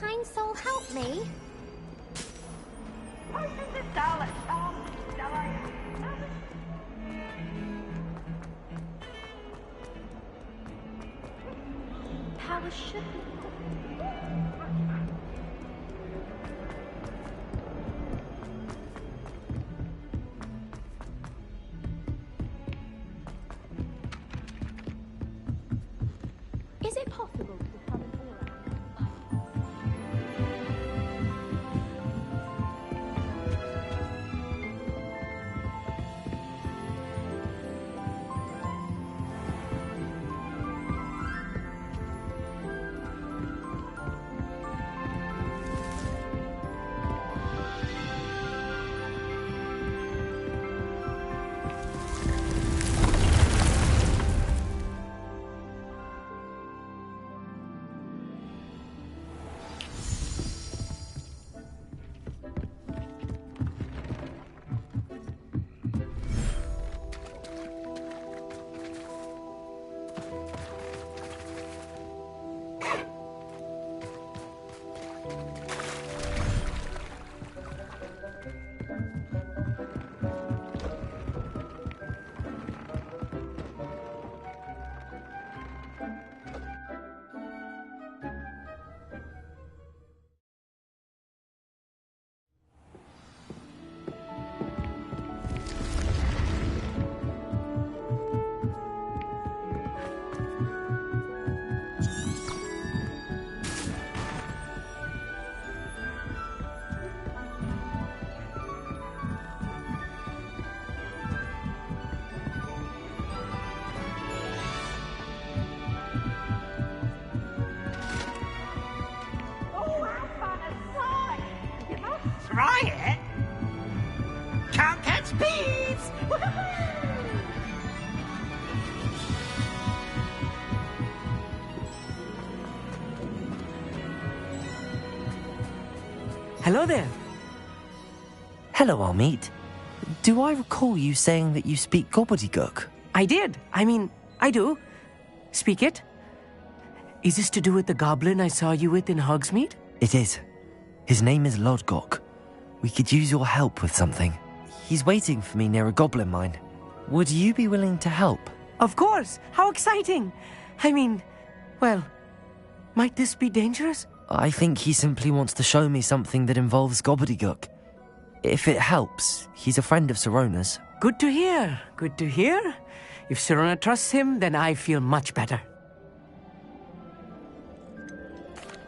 kind soul help me? Power should be. Is it possible to become an Try it? Can't catch bees! Hello there. Hello, Almeet. Do I recall you saying that you speak gobbledygook? I did. I do. Speak it. Is this to do with the goblin I saw you with in Hogsmeade? It is. His name is Lodgok. We could use your help with something. He's waiting for me near a goblin mine. Would you be willing to help? Of course. How exciting. Well, might this be dangerous? I think he simply wants to show me something that involves gobbledygook. If it helps, he's a friend of Sirona's. Good to hear. Good to hear. If Sirona trusts him, then I feel much better.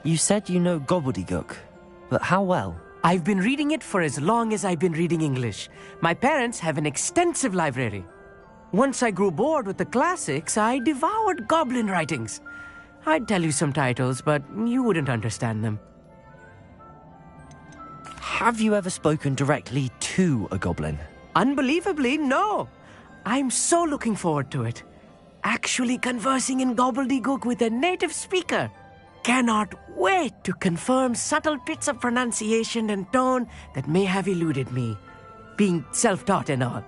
You said you know gobbledygook, but how well? I've been reading it for as long as I've been reading English. My parents have an extensive library. Once I grew bored with the classics, I devoured goblin writings. I'd tell you some titles, but you wouldn't understand them. Have you ever spoken directly to a goblin? Unbelievably, no. I'm so looking forward to it. Actually conversing in gobbledygook with a native speaker. Cannot wait to confirm subtle bits of pronunciation and tone that may have eluded me, being self-taught and all.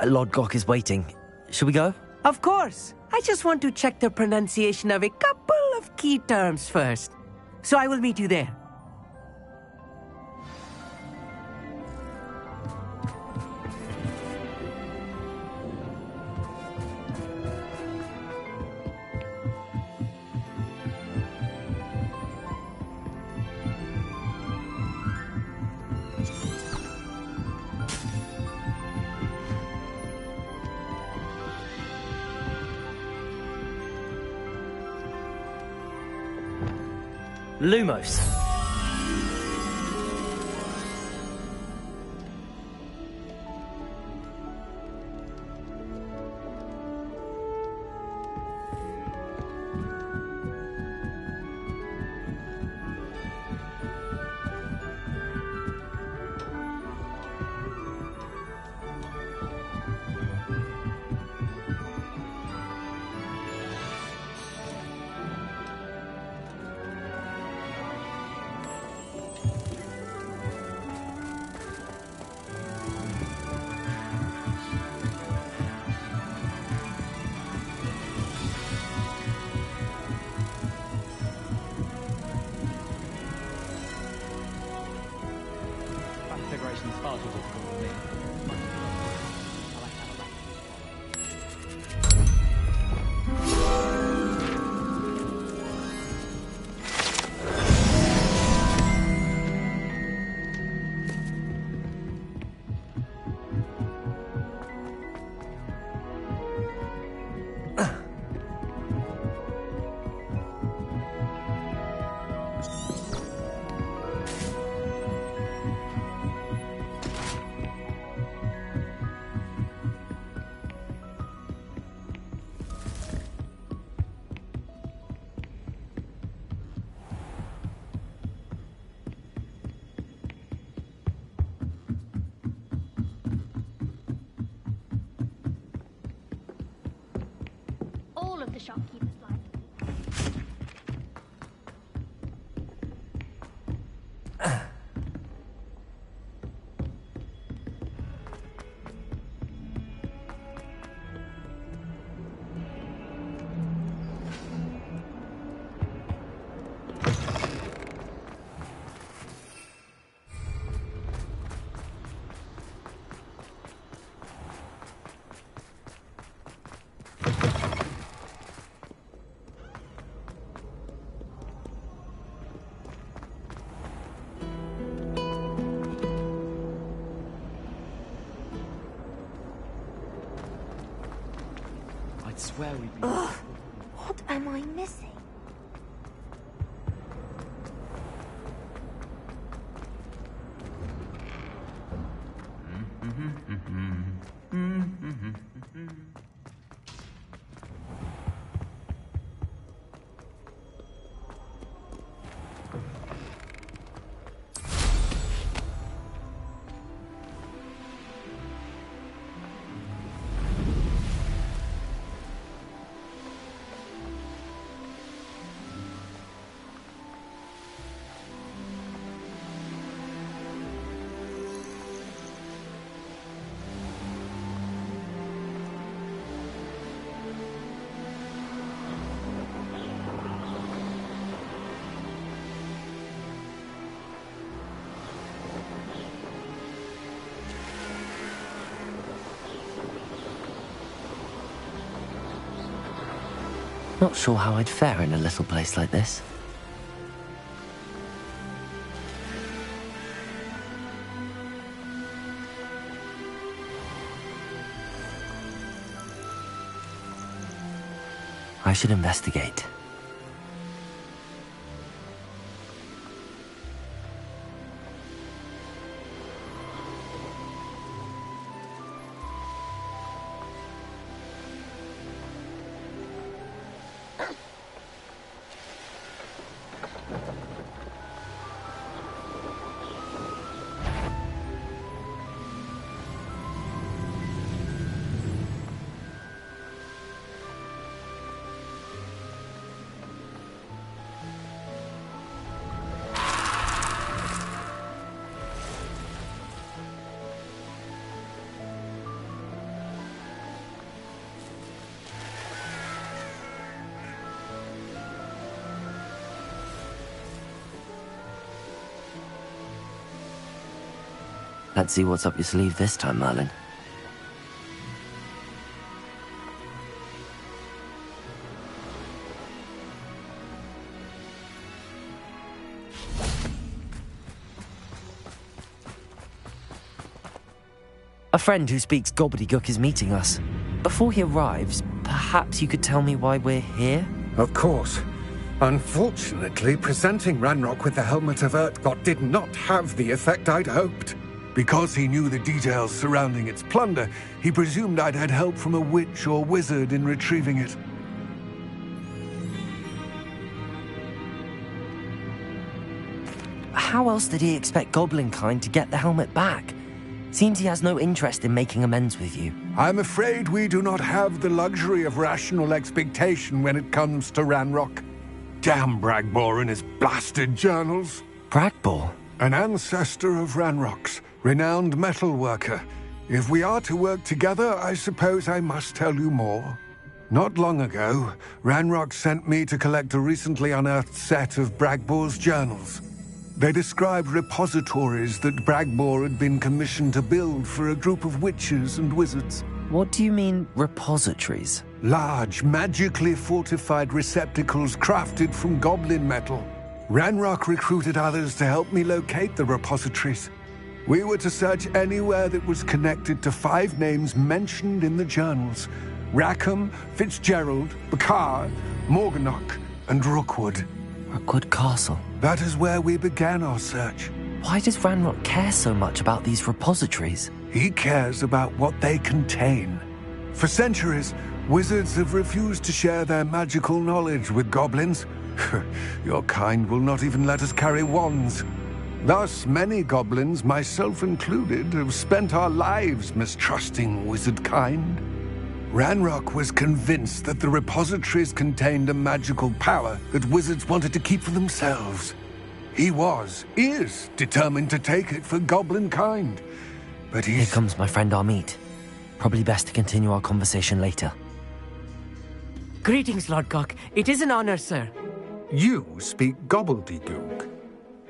Lodgok is waiting. Shall we go? Of course. I just want to check the pronunciation of a couple of key terms first. So I will meet you there. Lumos. shopkeeper's like. I'd swear we'd be... Ugh, what am I missing? Not sure how I'd fare in a little place like this. I should investigate. Let's see what's up your sleeve this time, Merlin. A friend who speaks gobbledygook is meeting us. Before he arrives, perhaps you could tell me why we're here? Of course. Unfortunately, presenting Ranrock with the Helmet of Urtkot did not have the effect I'd hoped. Because he knew the details surrounding its plunder, he presumed I'd had help from a witch or wizard in retrieving it. How else did he expect Goblinkind to get the helmet back? Seems he has no interest in making amends with you. I'm afraid we do not have the luxury of rational expectation when it comes to Ranrock. Damn Bragbor and his blasted journals. Bragbor? An ancestor of Ranrock's, renowned metal worker. If we are to work together, I suppose I must tell you more. Not long ago, Ranrock sent me to collect a recently unearthed set of Bragbor's journals. They described repositories that Bragbor had been commissioned to build for a group of witches and wizards. What do you mean, repositories? Large, magically fortified receptacles crafted from goblin metal. Ranrock recruited others to help me locate the repositories. We were to search anywhere that was connected to 5 names mentioned in the journals: Rackham, Fitzgerald, Bakar, Morganach, and Rookwood. Rookwood Castle. That is where we began our search. Why does Ranrock care so much about these repositories? He cares about what they contain. For centuries, wizards have refused to share their magical knowledge with goblins. Your kind will not even let us carry wands. Thus, many goblins, myself included, have spent our lives mistrusting wizard kind. Ranrock was convinced that the repositories contained a magical power that wizards wanted to keep for themselves. He is determined to take it for goblin kind. But Here comes my friend Amit. Probably best to continue our conversation later. Greetings, Lord Gok. It is an honor, sir. You speak gobbledygook.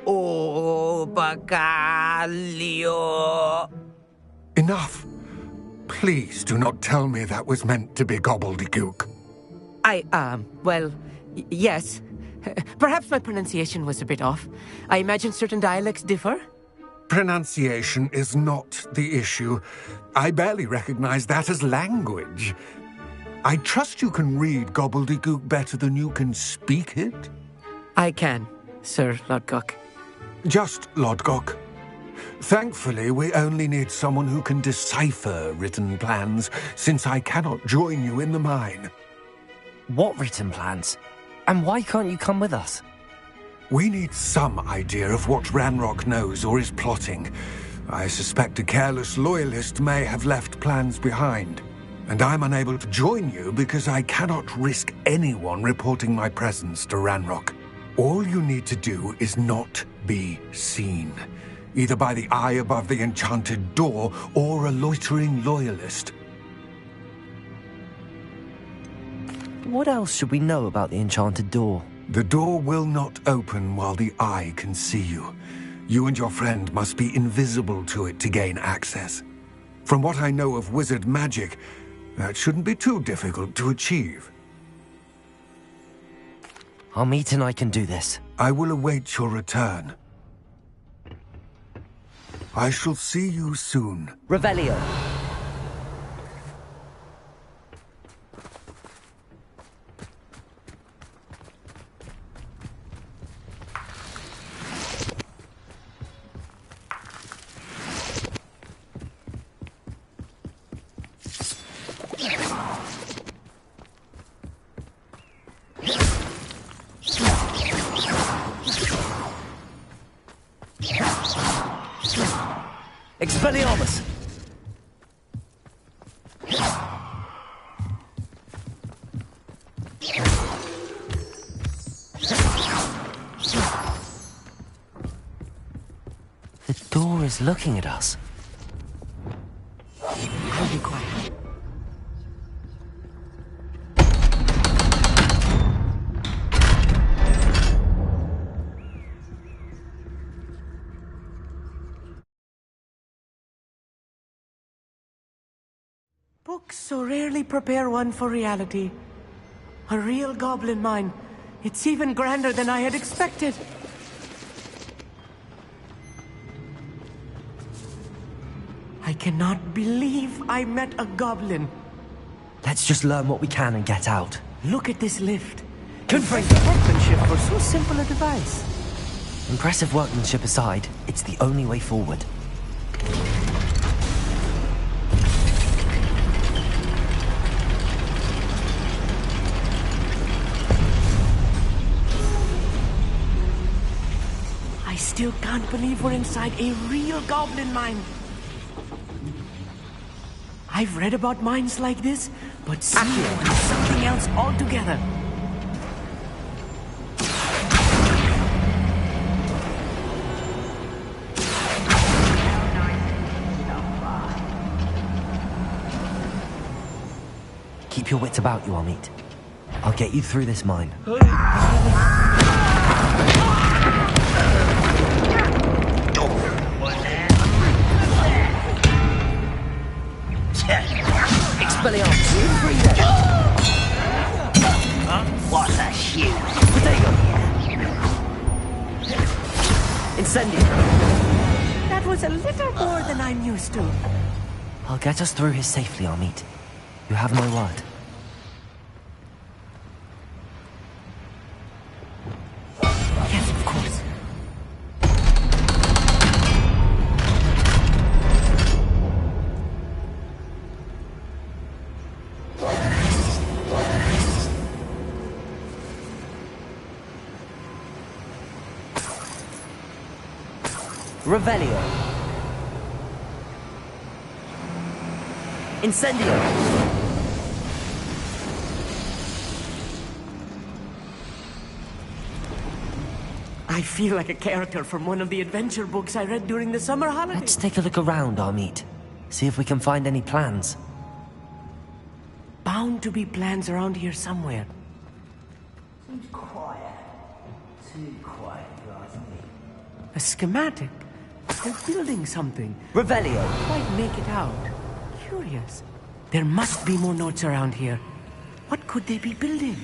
Oh, Bacalio. Enough. Please do not tell me that was meant to be gobbledygook. Yes. Perhaps my pronunciation was a bit off. I imagine certain dialects differ. Pronunciation is not the issue. I barely recognize that as language. I trust you can read gobbledygook better than you can speak it? I can, Sir Lord Gok. Just Lord Gok. Thankfully, we only need someone who can decipher written plans, since I cannot join you in the mine. What written plans? And why can't you come with us? We need some idea of what Ranrock knows or is plotting. I suspect a careless loyalist may have left plans behind. And I'm unable to join you because I cannot risk anyone reporting my presence to Ranrock. All you need to do is not be seen, either by the eye above the enchanted door or a loitering loyalist. What else should we know about the enchanted door? The door will not open while the eye can see you. You and your friend must be invisible to it to gain access. From what I know of wizard magic, that shouldn't be too difficult to achieve. Amit and I can do this. I will await your return. I shall see you soon. Revelio. Expelliarmus! The door is looking at us. I'll be quiet. Books so rarely prepare one for reality. A real goblin mine. It's even grander than I had expected. I cannot believe I met a goblin. Let's just learn what we can and get out. Look at this lift. Impressive workmanship for so simple a device. Impressive workmanship aside, it's the only way forward. I still can't believe we're inside a real goblin mine. I've read about mines like this, but seeing one is something else altogether. Keep your wits about you, Amit. I'll get you through this mine. Expelliarmus! What a shoot! Potato! Incendio! That was a little more than I'm used to. I'll get us through here safely, Amit. You have my word. Yes, of course. Revelio. Incendio. I feel like a character from one of the adventure books I read during the summer holidays. Let's take a look around, Amit. See if we can find any plans. Bound to be plans around here somewhere. Too quiet. Too quiet, Rosny. A schematic. They're building something. Revelio. Quite make it out. Curious. There must be more notes around here. What could they be building?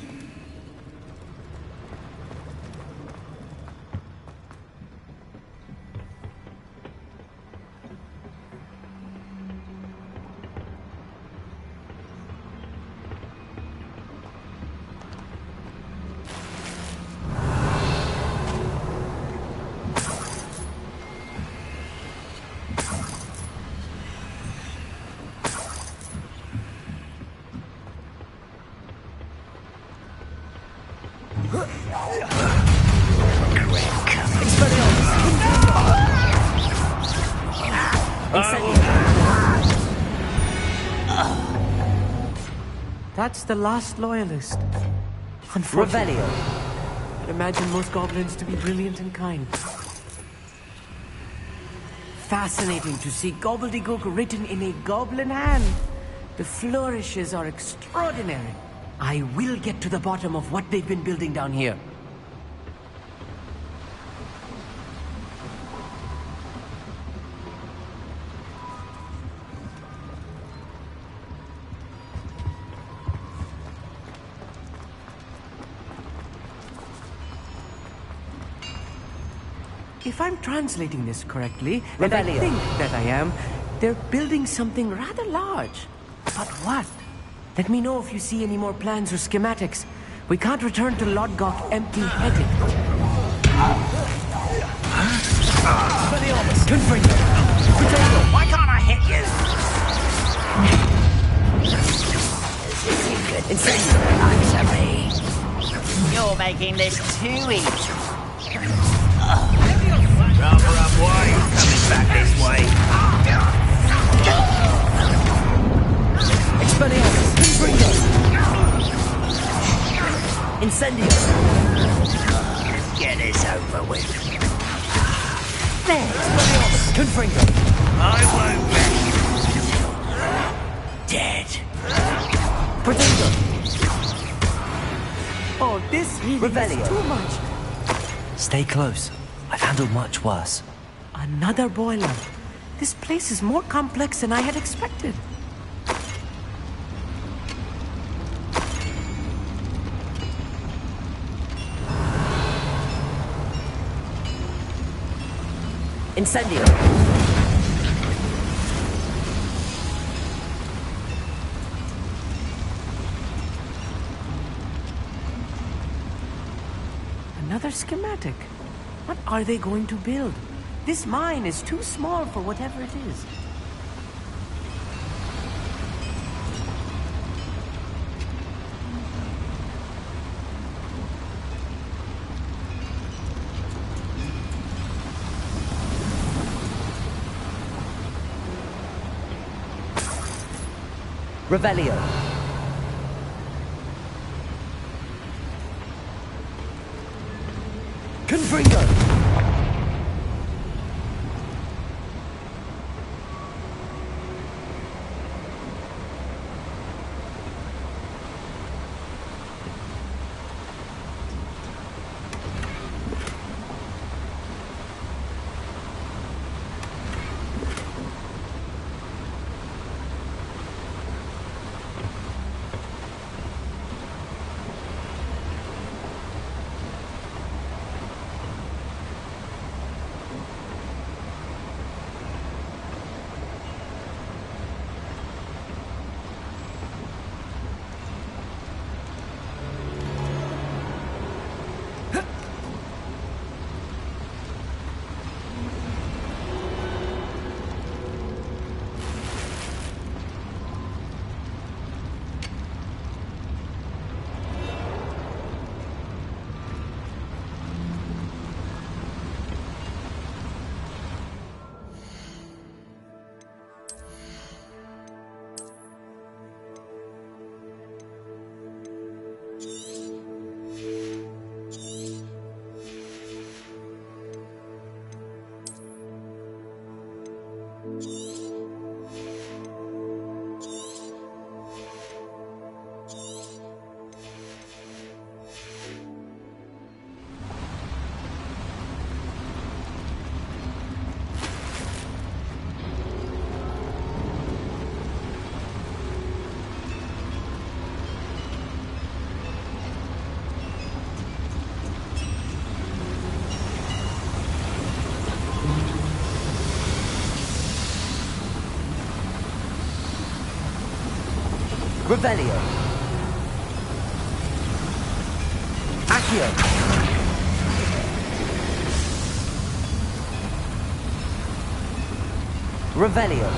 That's the last loyalist. Unfortunately. Revelio. I'd imagine most goblins to be brilliant and kind. Fascinating to see gobbledygook written in a goblin hand. The flourishes are extraordinary. I will get to the bottom of what they've been building down here. If I'm translating this correctly, and I Revelio. think that I am, they're building something rather large. But what? Let me know if you see any more plans or schematics. We can't return to Lodgok empty-headed. Why can't I hit you? You're making this too easy. Rather up why you're coming back this way. Expelliarmus. Incendio. Get this over with. There. Expelliarmus. Confringo. I won't let you. Dead. Protego. Oh, this heat Revelio. is too much. Stay close. I've handled much worse. Another boiler. This place is more complex than I had expected. Incendio. Another schematic. What are they going to build? This mine is too small for whatever it is. Revelio. Confringo. Revelio. Accio. Revelio.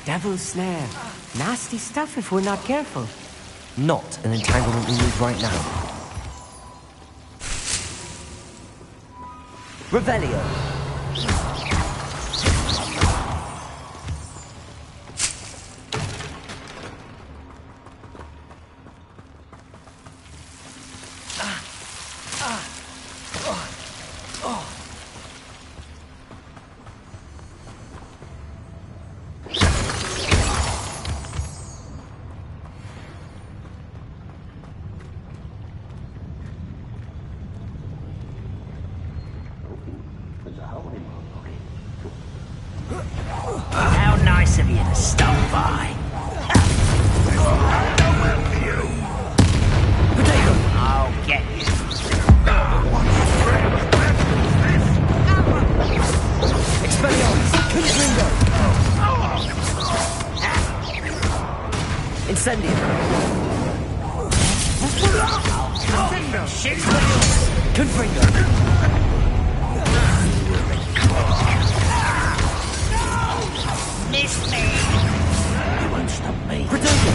Devil's snare. Nasty stuff if we're not careful. Not an entanglement we need right now. Revelio. How nice of you to stop by. I'll get you. Expelliarmus. Confringo. Incendio. Shit. Confringo. Miss me. You won't stop me. Protego.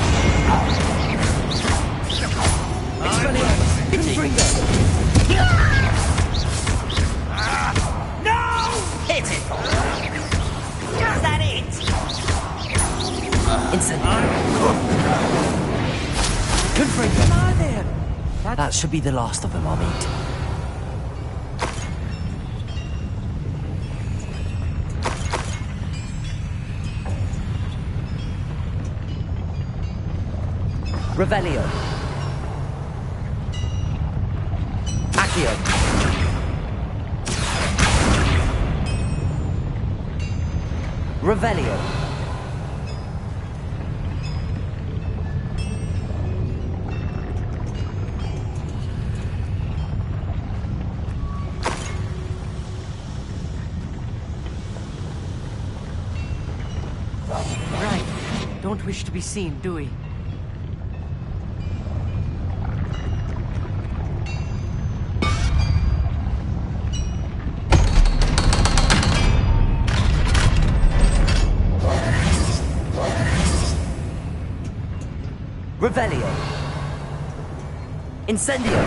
Expelliarmus. Confringo. No! Hit it. Is that it? Incendio. Confringo. Ah, there. That should be the last of them, I'll meet. Revelio. Accio. Revelio. Right. Don't wish to be seen, do we? Revelio. Incendio.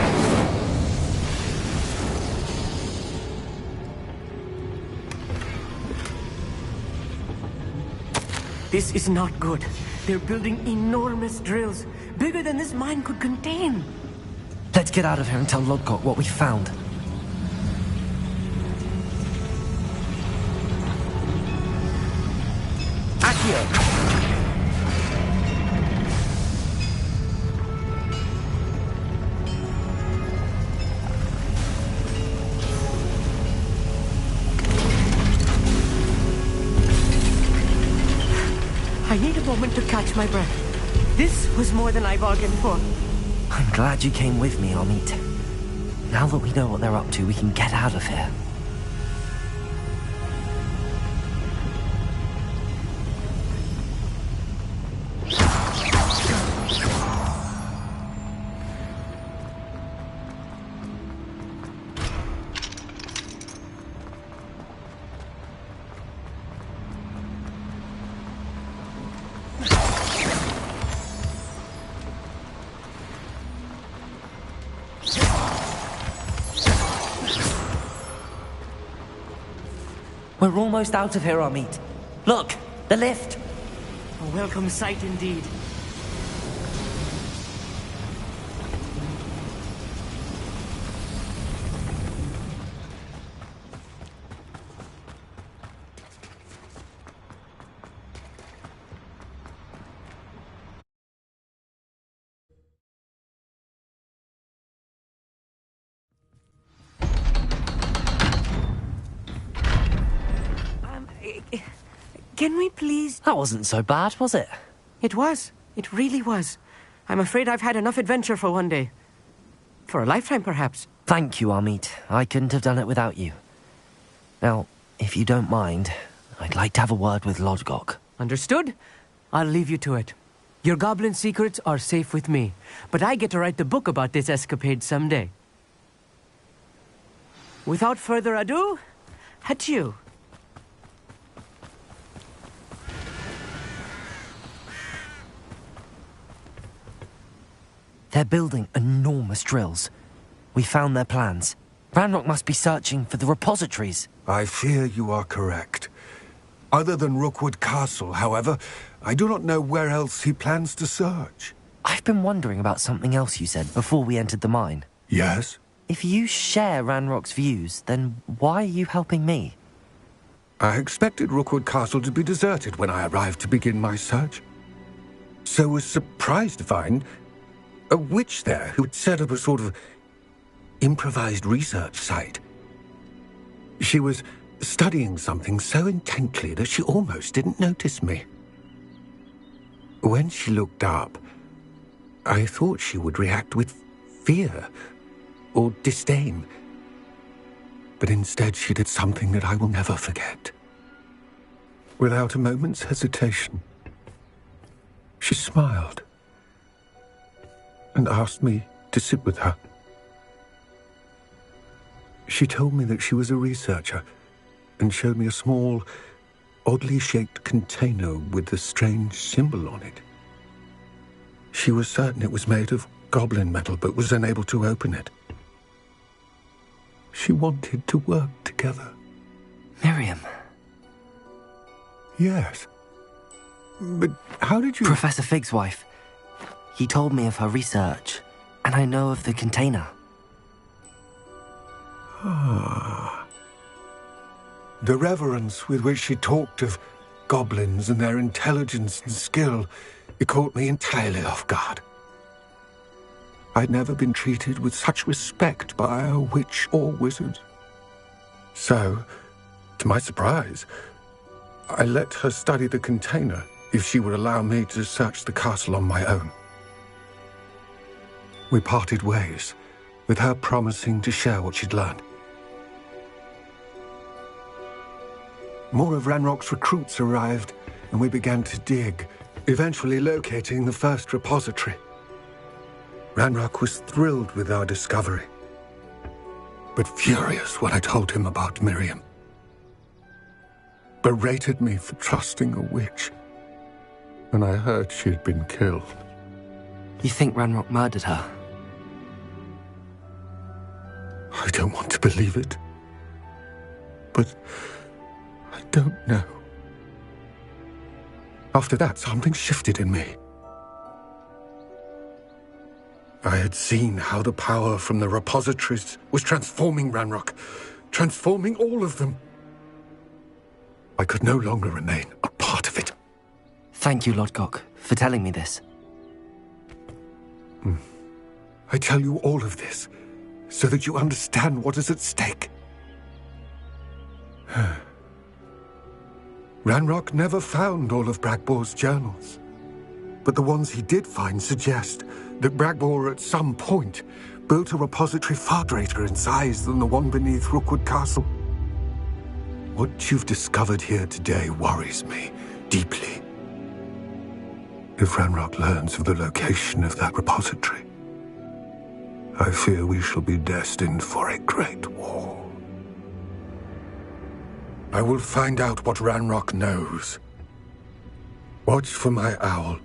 This is not good. They're building enormous drills, bigger than this mine could contain. Let's get out of here and tell Lodcock what we found. Accio. I need a moment to catch my breath. This was more than I bargained for. I'm glad you came with me, Amit. Now that we know what they're up to, we can get out of here. We're almost out of here, Amit. Look, the lift. A welcome sight indeed. Can we please... That wasn't so bad, was it? It was. It really was. I'm afraid I've had enough adventure for one day. For a lifetime, perhaps. Thank you, Amit. I couldn't have done it without you. Now, if you don't mind, I'd like to have a word with Lodgok. Understood? I'll leave you to it. Your goblin secrets are safe with me, but I get to write the book about this escapade someday. Without further ado, adieu. They're building enormous drills. We found their plans. Ranrock must be searching for the repositories. I fear you are correct. Other than Rookwood Castle, however, I do not know where else he plans to search. I've been wondering about something else you said before we entered the mine. Yes? If you share Ranrock's views, then why are you helping me? I expected Rookwood Castle to be deserted when I arrived to begin my search. So was surprised to find a witch there who had set up a sort of improvised research site. She was studying something so intently that she almost didn't notice me. When she looked up, I thought she would react with fear or disdain. But instead she did something that I will never forget. Without a moment's hesitation, she smiled and asked me to sit with her. She told me that she was a researcher and showed me a small, oddly shaped container with a strange symbol on it. She was certain it was made of goblin metal, but was unable to open it. She wanted to work together. Miriam. Yes. But how did you... Professor Fig's wife. He told me of her research, and I know of the container. Ah. The reverence with which she talked of goblins and their intelligence and skill, it caught me entirely off guard. I'd never been treated with such respect by a witch or wizard. So, to my surprise, I let her study the container if she would allow me to search the castle on my own. We parted ways, with her promising to share what she'd learned. More of Ranrock's recruits arrived, and we began to dig, eventually locating the first repository. Ranrock was thrilled with our discovery, but furious when I told him about Miriam. Berated me for trusting a witch when I heard she had been killed. You think Ranrock murdered her? I don't want to believe it, but I don't know. After that, something shifted in me. I had seen how the power from the repositories was transforming Ranrock, transforming all of them. I could no longer remain a part of it. Thank you, Lodgok, for telling me this. I tell you all of this so that you understand what is at stake. Ranrock never found all of Bragbor's journals, but the ones he did find suggest that Bragbor at some point built a repository far greater in size than the one beneath Rookwood Castle. What you've discovered here today worries me deeply. If Ranrock learns of the location of that repository, I fear we shall be destined for a great war. I will find out what Ranrock knows. Watch for my owl.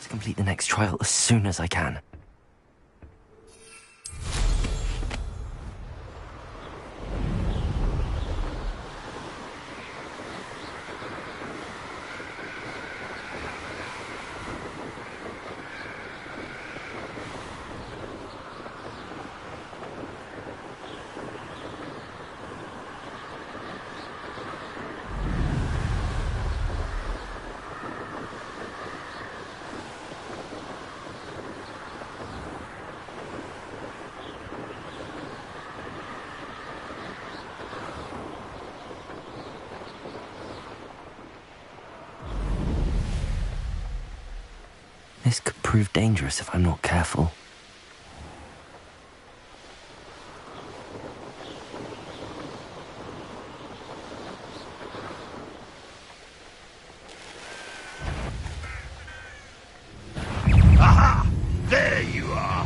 to complete the next trial as soon as I can. This could prove dangerous if I'm not careful. Aha! There you are!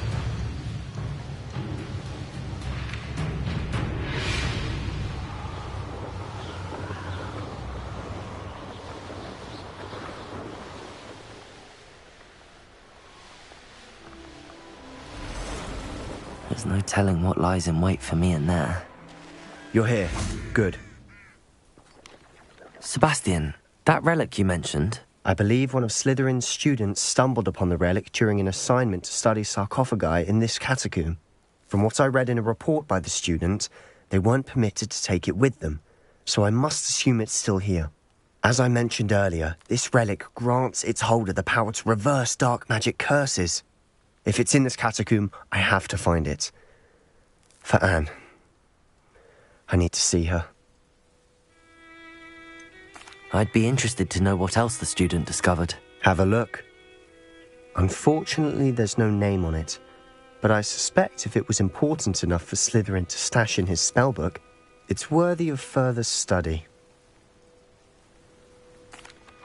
There's no telling what lies in wait for me in there. You're here. Good. Sebastian, that relic you mentioned, I believe one of Slytherin's students stumbled upon the relic during an assignment to study sarcophagi in this catacomb. From what I read in a report by the student, they weren't permitted to take it with them, so I must assume it's still here. As I mentioned earlier, this relic grants its holder the power to reverse dark magic curses. If it's in this catacomb, I have to find it. For Anne. I need to see her. I'd be interested to know what else the student discovered. Have a look. Unfortunately, there's no name on it, but I suspect if it was important enough for Slytherin to stash in his spellbook, it's worthy of further study.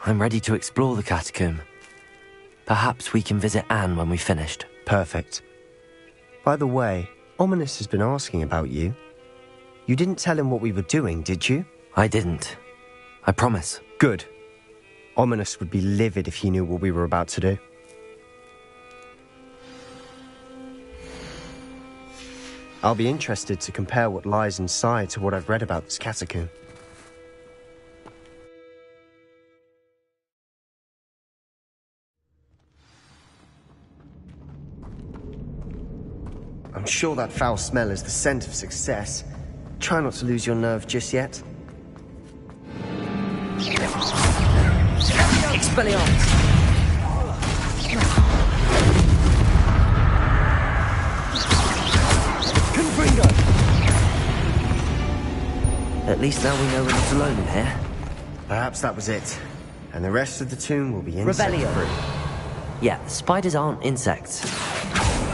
I'm ready to explore the catacomb. Perhaps we can visit Anne when we've finished. Perfect. By the way, Ominous has been asking about you. You didn't tell him what we were doing, did you? I didn't. I promise. Good. Ominous would be livid if he knew what we were about to do. I'll be interested to compare what lies inside to what I've read about this catacomb. I'm sure that foul smell is the scent of success. Try not to lose your nerve just yet. Expelliarmus! Confringo! At least now we know we're not alone in here. Perhaps that was it. And the rest of the tomb will be insect-free. Revelio. Yeah, spiders aren't insects.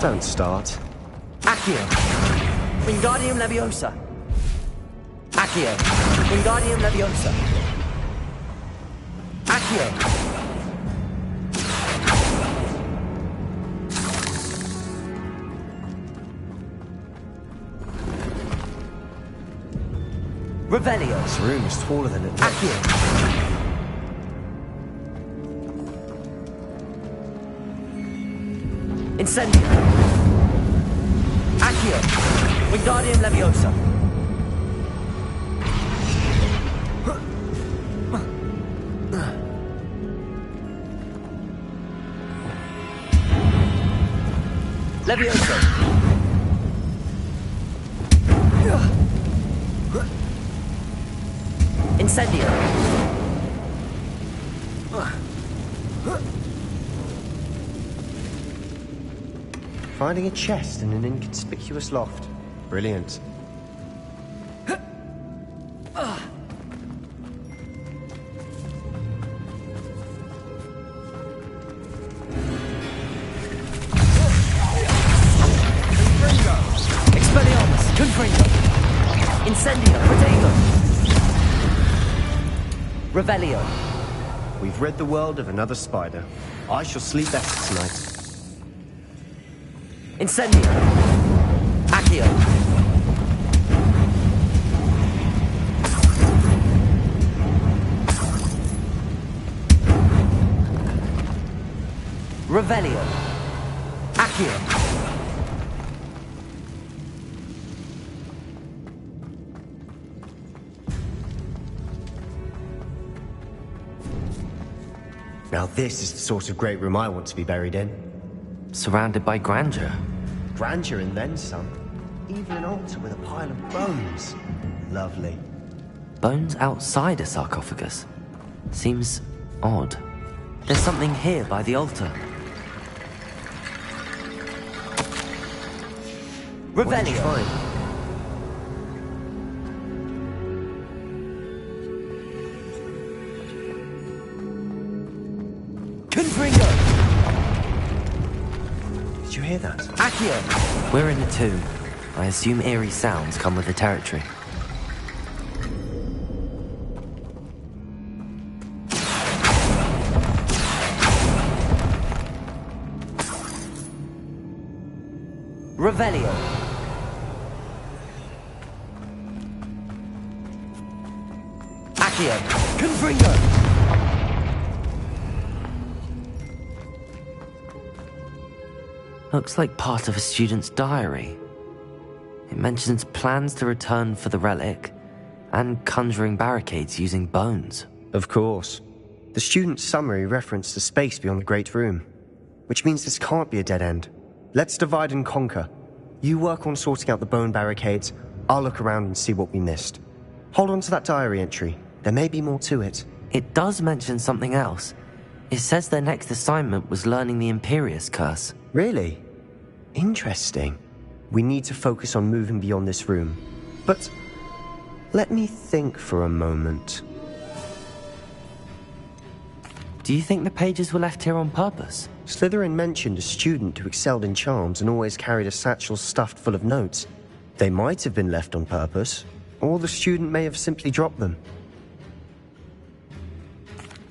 Don't start. Accio! Wingardium Leviosa! Accio! Wingardium Leviosa! Accio! Revelio! This room is taller than it looks. Accio! Incendio! Accio! Wingardium Leviosa! Leviosa! Incendio! Finding a chest in an inconspicuous loft. Brilliant. Expelliarmus! Confringo! Incendio! Protego! Revelio! We've rid the world of another spider. I shall sleep better tonight. Incendio! Accio! Revelio. Accio. Now this is the sort of great room I want to be buried in. Surrounded by grandeur. Grandeur and then some. Even an altar with a pile of bones. Lovely. Bones outside a sarcophagus. Seems odd. There's something here by the altar. What did you Revelio. find? Confringo. Did you hear that? Accio. We're in a tomb. I assume eerie sounds come with the territory. Revelio. Accio. Confringo. Looks like part of a student's diary. It mentions plans to return for the relic and conjuring barricades using bones. Of course. The student's summary referenced a space beyond the Great Room, which means this can't be a dead end. Let's divide and conquer. You work on sorting out the bone barricades, I'll look around and see what we missed. Hold on to that diary entry. There may be more to it. It does mention something else. It says their next assignment was learning the Imperius Curse. Really? Interesting. We need to focus on moving beyond this room. But let me think for a moment. Do you think the pages were left here on purpose? Slytherin mentioned a student who excelled in charms and always carried a satchel stuffed full of notes. They might have been left on purpose, or the student may have simply dropped them.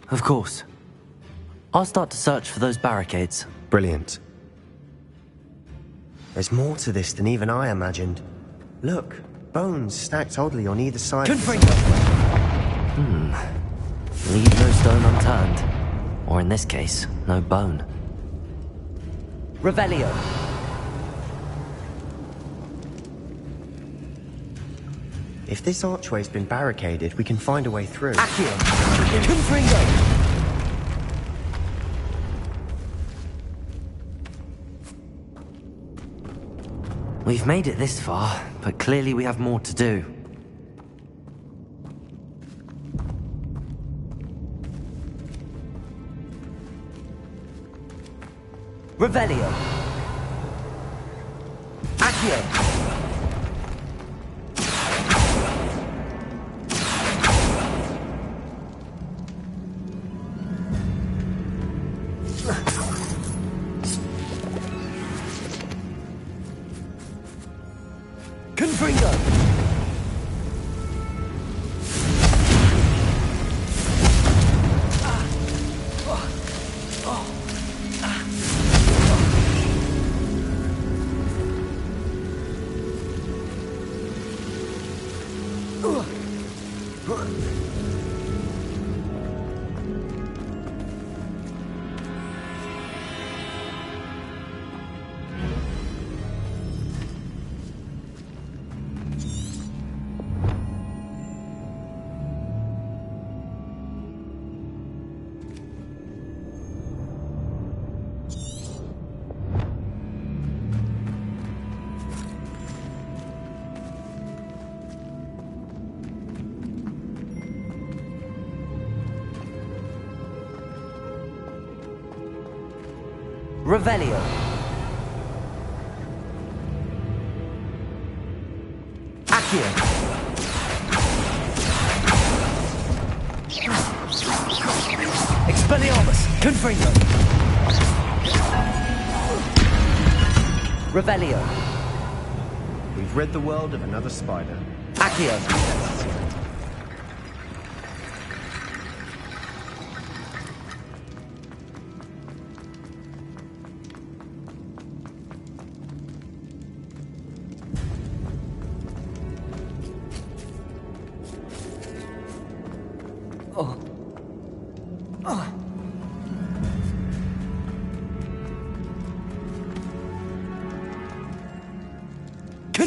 Of course. I'll start to search for those barricades. Brilliant. There's more to this than even I imagined. Look, bones stacked oddly on either side. Confringo. Leave no stone unturned. Or in this case, no bone. Revelio. If this archway's been barricaded, we can find a way through. Accio. Confringo. We've made it this far, but clearly we have more to do. Revelio. Accio. Confringo. Revelio. Accio. Expelliarmus. Confringo. Revelio. We've rid the world of another spider. Accio.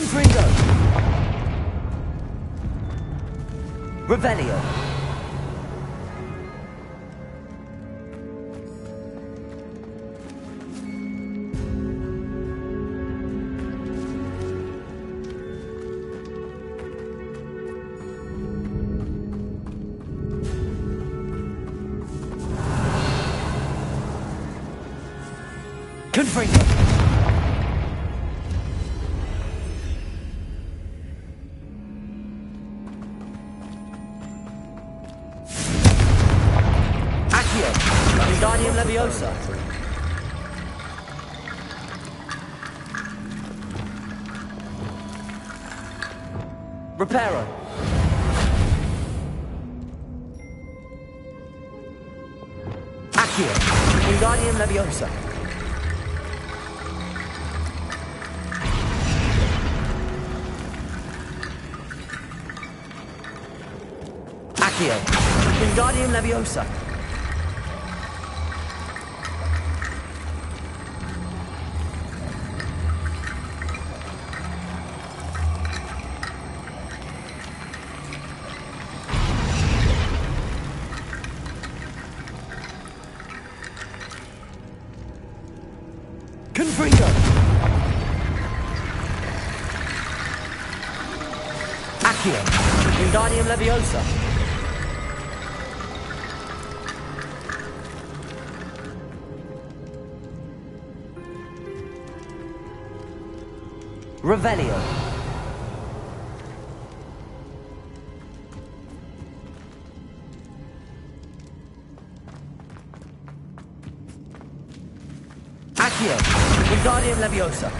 Confringo! Revelio! Confringo! Accio! Wingardium Leviosa! Reparo! Accio! Wingardium Leviosa! Accio! Wingardium Leviosa! Confringo! Accio! Wingardium Leviosa! Revelio! Accio! Wingardium Leviosa!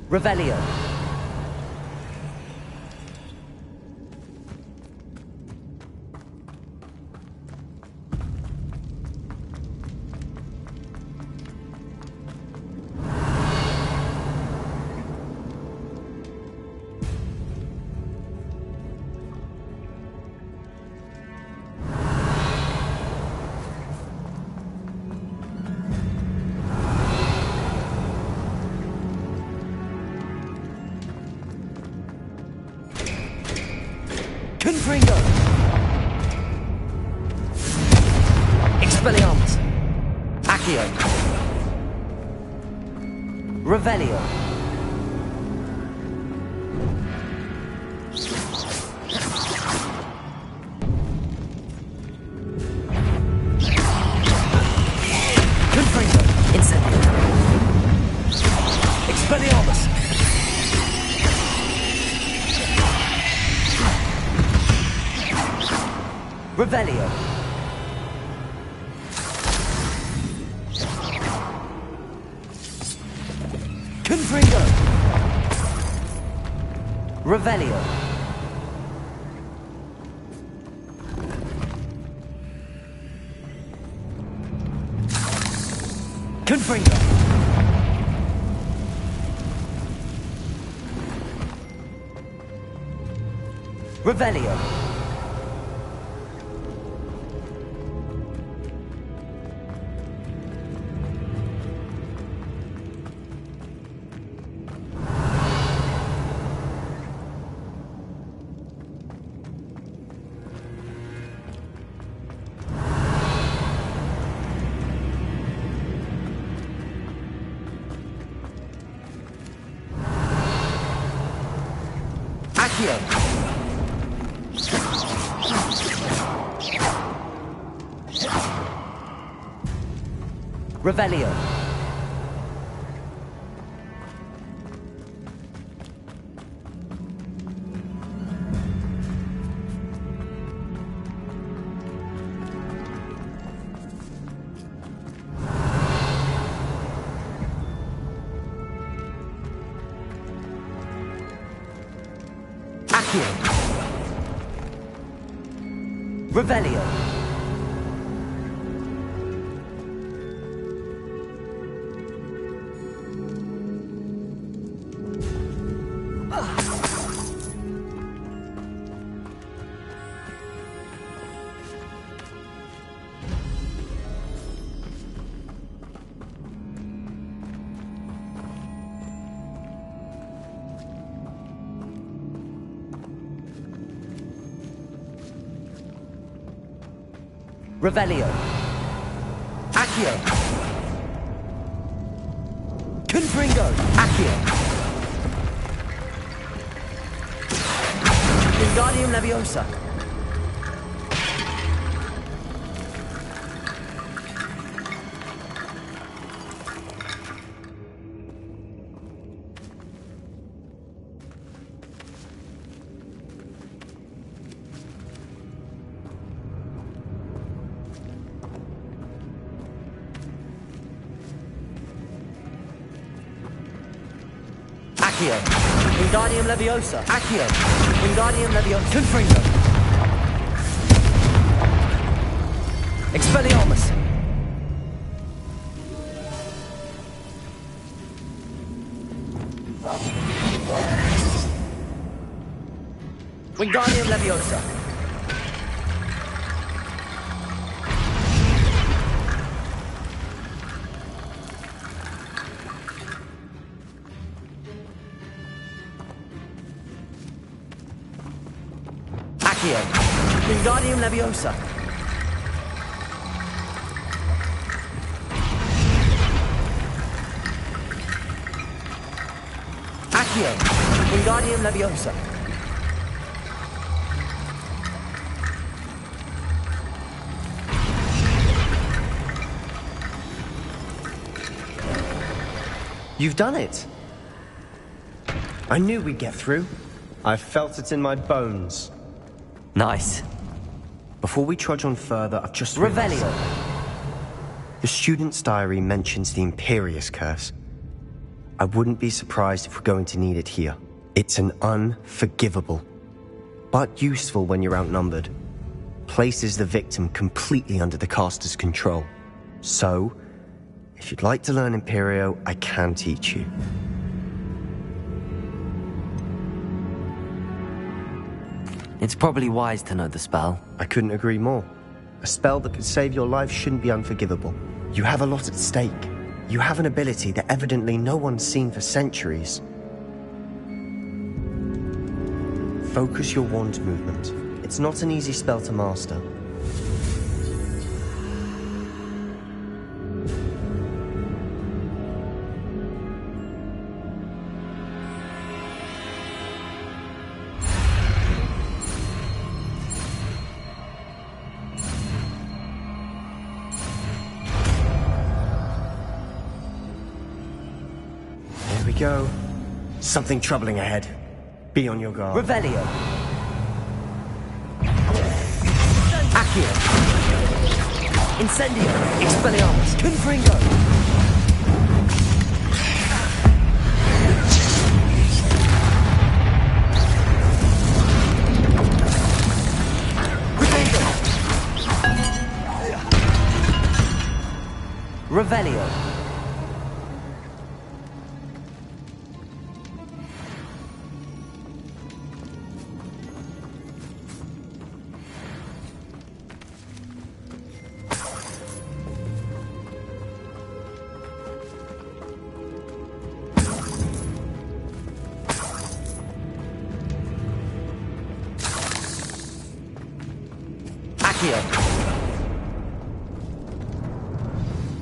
Revelio! Confringo! Expelliarmus! Accio! Revelio! Confringo! Incendio! Expelliarmus! Revelio! Confringo! Revelio! Confringo! Revelio! Accio! Revelio! Accio! Revelio. Revelio. Accio. Confringo. Accio. Wingardium Leviosa. Accio. Wingardium Leviosa. Accio. Wingardium Leviosa. Confringo. Expelliarmus. Wingardium Leviosa. Accio. Wingardium Leviosa. Accio. Wingardium Leviosa. You've done it. I knew we'd get through. I felt it in my bones. Nice. Before we trudge on further, I've just Revelio. realized. The student's diary mentions the Imperious Curse. I wouldn't be surprised if we're going to need it here. It's an unforgivable, but useful when you're outnumbered. Places the victim completely under the caster's control. So, if you'd like to learn Imperio, I can teach you. It's probably wise to know the spell. I couldn't agree more. A spell that could save your life shouldn't be unforgivable. You have a lot at stake. You have an ability that evidently no one's seen for centuries. Focus your wand movement. It's not an easy spell to master. There we go. Something troubling ahead. Be on your guard. Revelio. Accio. Incendio. Expelliarmus. Confringo. Revelio.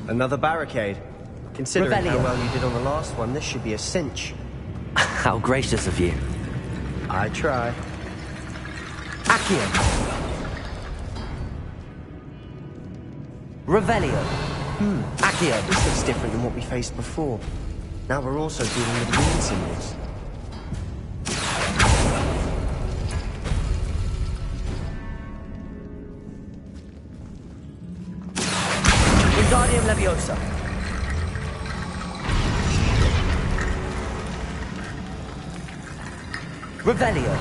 Another barricade. Considering Revelio. how well you did on the last one, this should be a cinch. How gracious of you. I try. Accio. Revelio. Accio. This looks different than what we faced before. Now we're also dealing with rune symbols. Wingardium Leviosa. Revelio.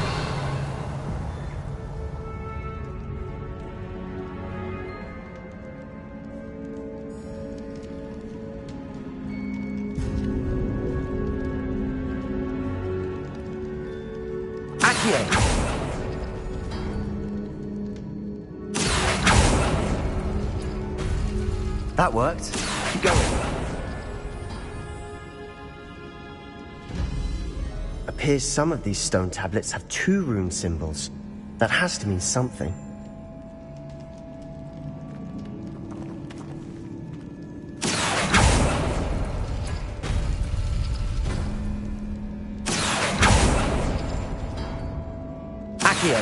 Accio. That worked. Keep going. Appears some of these stone tablets have 2 rune symbols. That has to mean something. Accio.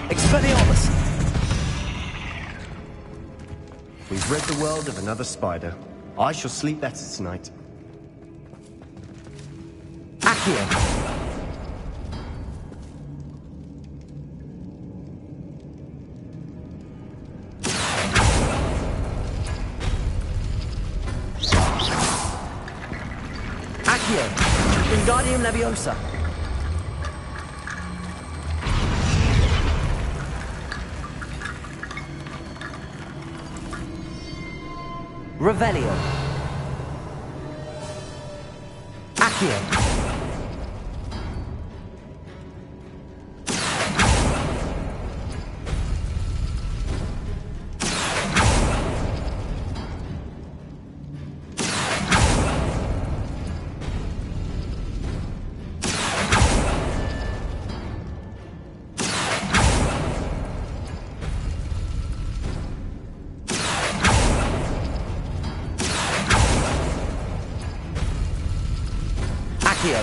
Expelliarmus! We've rid the world of another spider. I shall sleep better tonight. Accio. Accio. Wingardium Leviosa. Revelio. Accio. Accio.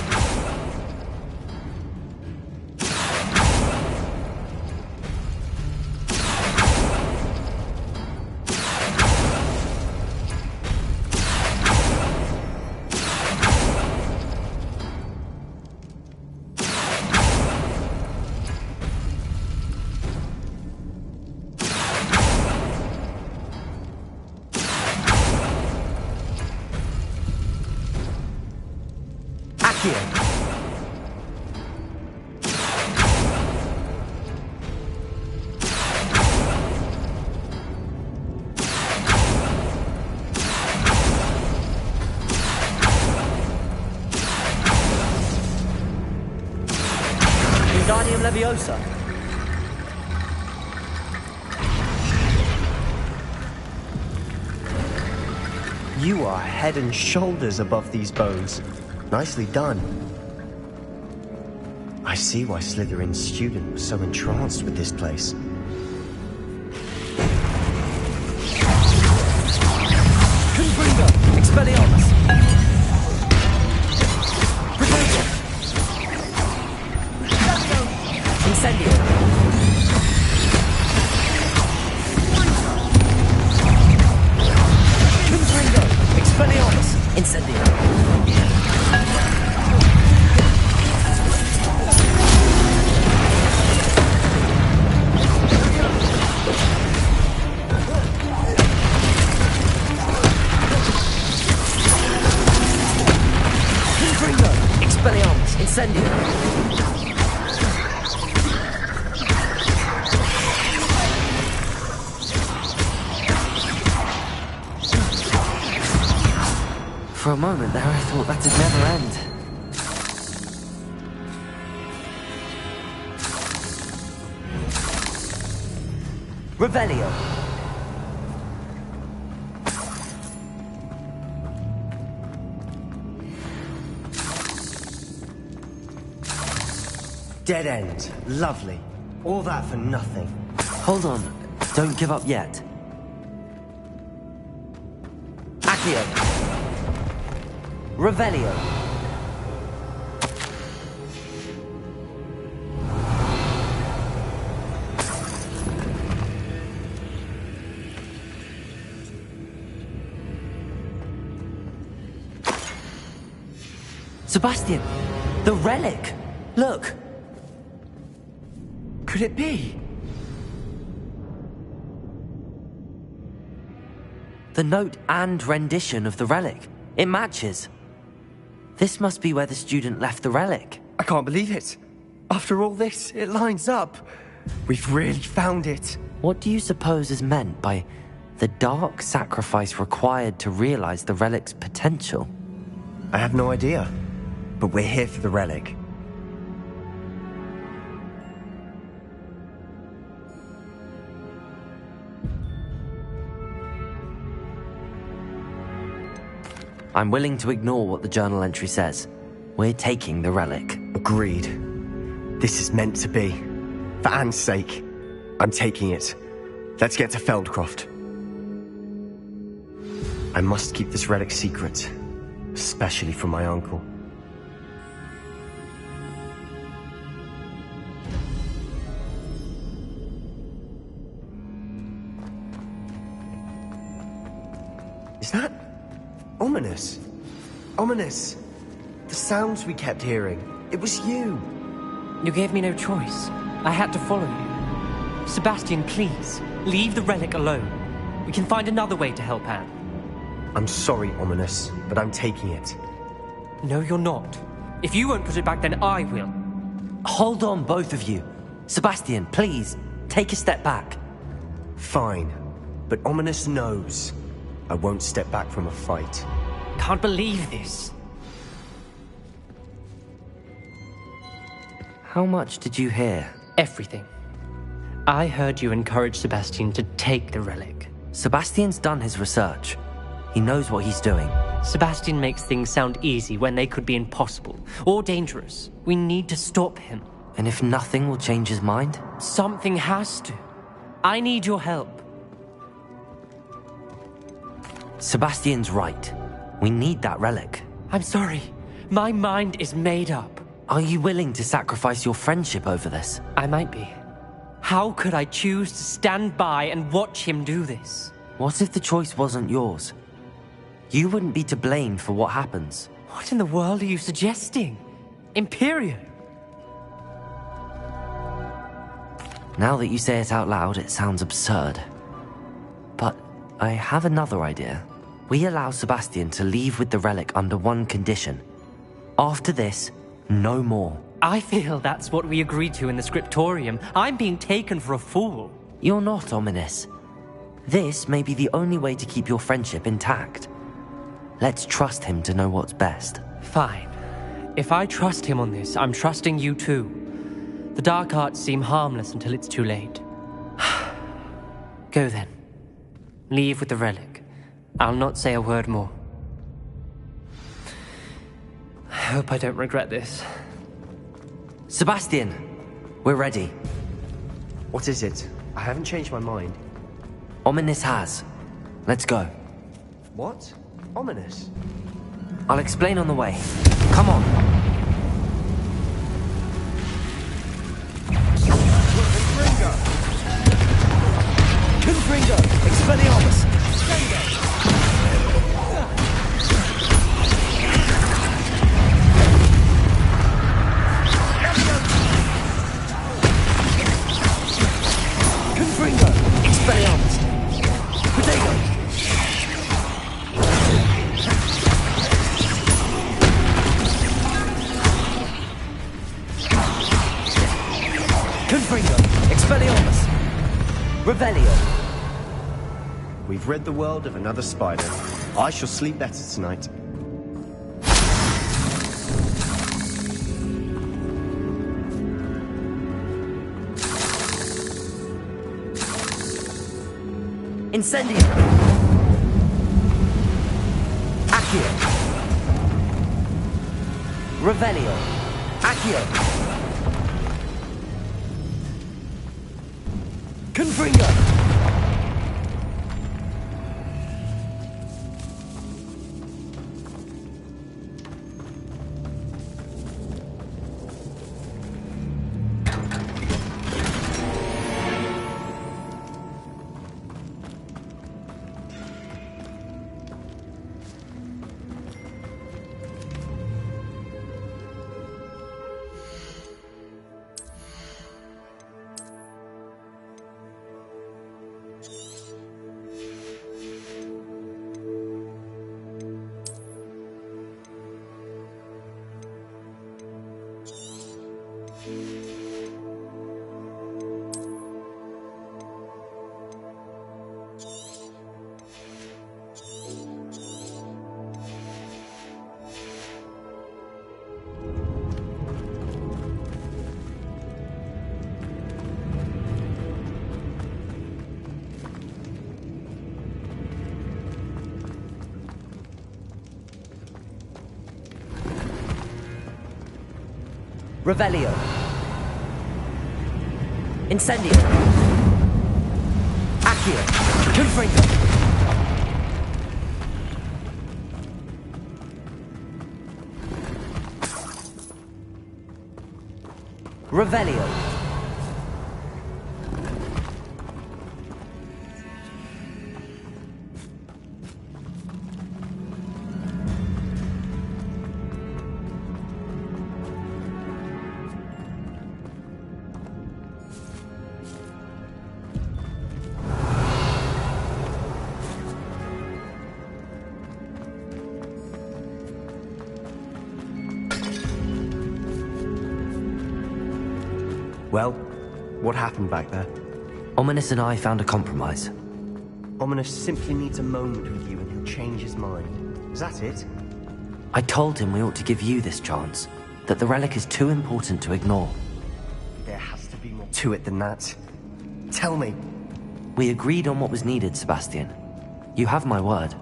Accio. Wingardium Leviosa. You are head and shoulders above these bones. Nicely done. I see why Slytherin's student was so entranced with this place. Confringo. Expelliarmus. Protego. Incendio. Confringo. Expelliarmus. Incendio. Expelliarmus, Incendio. For a moment there, I thought that'd never end. Revelio. Dead end. Lovely. All that for nothing. Hold on. Don't give up yet. Accio. Revelio. Sebastian, the relic. Look. Could it be? The note and rendition of the relic. It matches. This must be where the student left the relic. I can't believe it. After all this, it lines up. We've really found it. What do you suppose is meant by the dark sacrifice required to realize the relic's potential? I have no idea, but we're here for the relic. I'm willing to ignore what the journal entry says. We're taking the relic. Agreed. This is meant to be. For Anne's sake, I'm taking it. Let's get to Feldcroft. I must keep this relic secret, especially from my uncle. Is that ominous? Ominous! The sounds we kept hearing. It was you. You gave me no choice. I had to follow you. Sebastian, please, leave the relic alone. We can find another way to help Anne. I'm sorry, Ominous, but I'm taking it. No, you're not. If you won't put it back, then I will. Hold on, both of you. Sebastian, please, take a step back. Fine, but Ominous knows I won't step back from a fight. Can't believe this. How much did you hear? Everything. I heard you encourage Sebastian to take the relic. Sebastian's done his research. He knows what he's doing. Sebastian makes things sound easy when they could be impossible or dangerous. We need to stop him. And if nothing will change his mind? Something has to. I need your help. Sebastian's right. We need that relic. I'm sorry. My mind is made up. Are you willing to sacrifice your friendship over this? I might be. How could I choose to stand by and watch him do this? What if the choice wasn't yours? You wouldn't be to blame for what happens. What in the world are you suggesting? Imperium? Now that you say it out loud, it sounds absurd. But I have another idea. We allow Sebastian to leave with the relic under one condition. After this, no more. I feel that's what we agreed to in the scriptorium. I'm being taken for a fool. You're not, Ominous. This may be the only way to keep your friendship intact. Let's trust him to know what's best. Fine. If I trust him on this, I'm trusting you too. The dark arts seem harmless until it's too late. Go then. Leave with the relic. I'll not say a word more. I hope I don't regret this. Sebastian, we're ready. What is it? I haven't changed my mind. Ominous has. Let's go. What? Ominous? I'll explain on the way. Come on. Confringo! Expelliarmus! Confringo! Expelliarmus! Potato! Confringo! Expelliarmus! Revelio! We've rid the world of another spider. I shall sleep better tonight. Incendio! Accio! Revelio! Accio! Confringo! Revelio. Incendio. Accio. Confringo. Revelio. Well, what happened back there? Ominous and I found a compromise. Ominous simply needs a moment with you and he'll change his mind. Is that it? I told him we ought to give you this chance, that the relic is too important to ignore. There has to be more to it than that. Tell me. We agreed on what was needed, Sebastian. You have my word.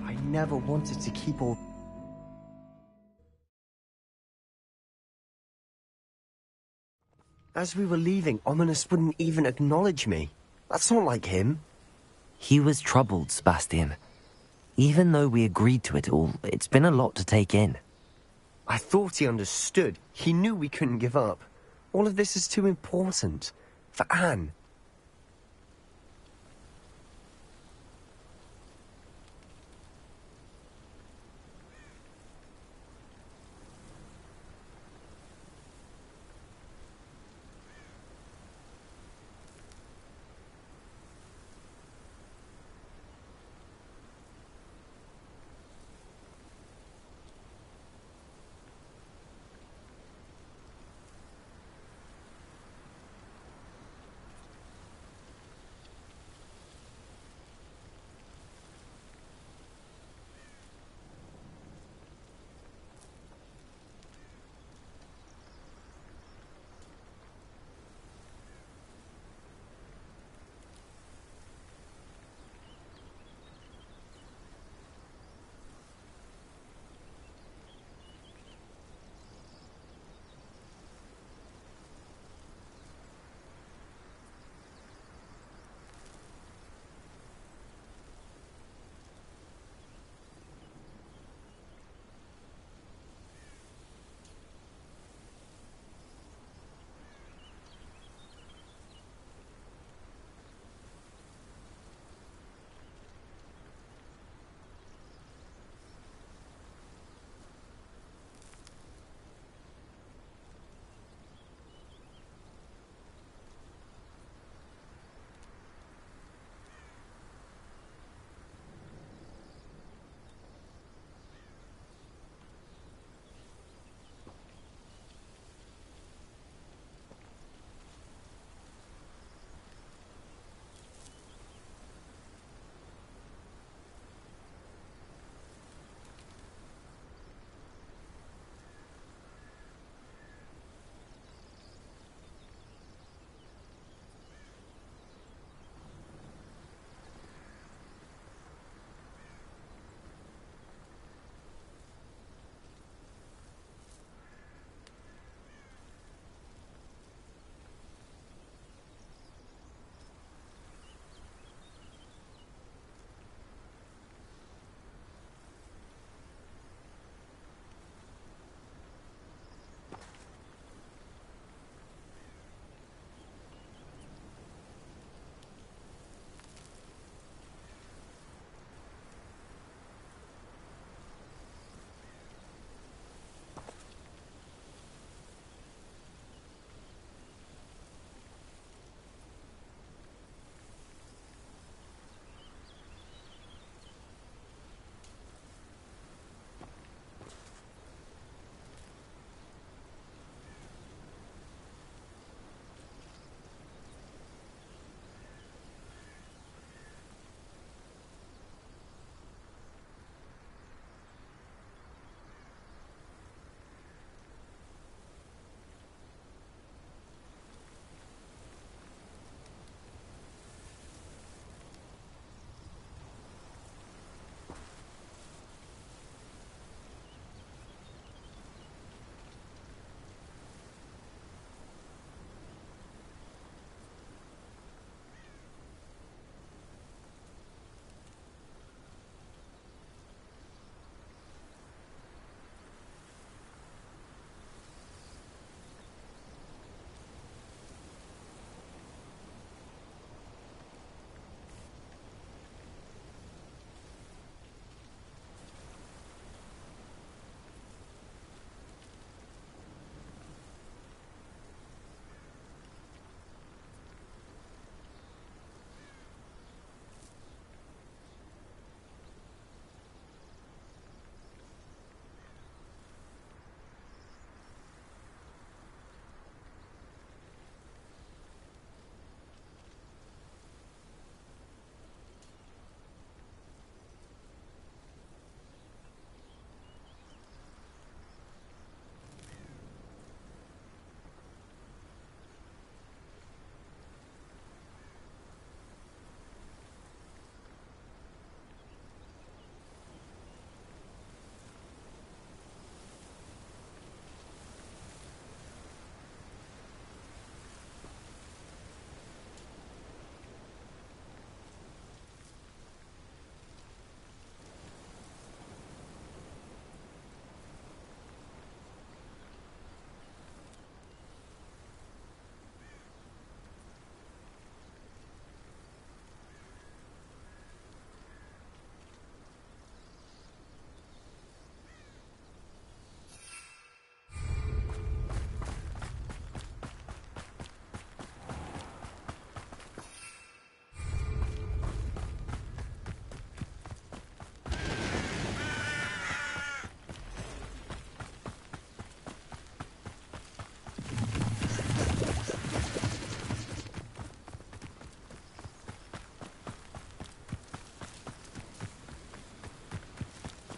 I never wanted to keep all... As we were leaving, Ominous wouldn't even acknowledge me. That's not like him. He was troubled, Sebastian. Even though we agreed to it all, it's been a lot to take in. I thought he understood. He knew we couldn't give up. All of this is too important. For Anne.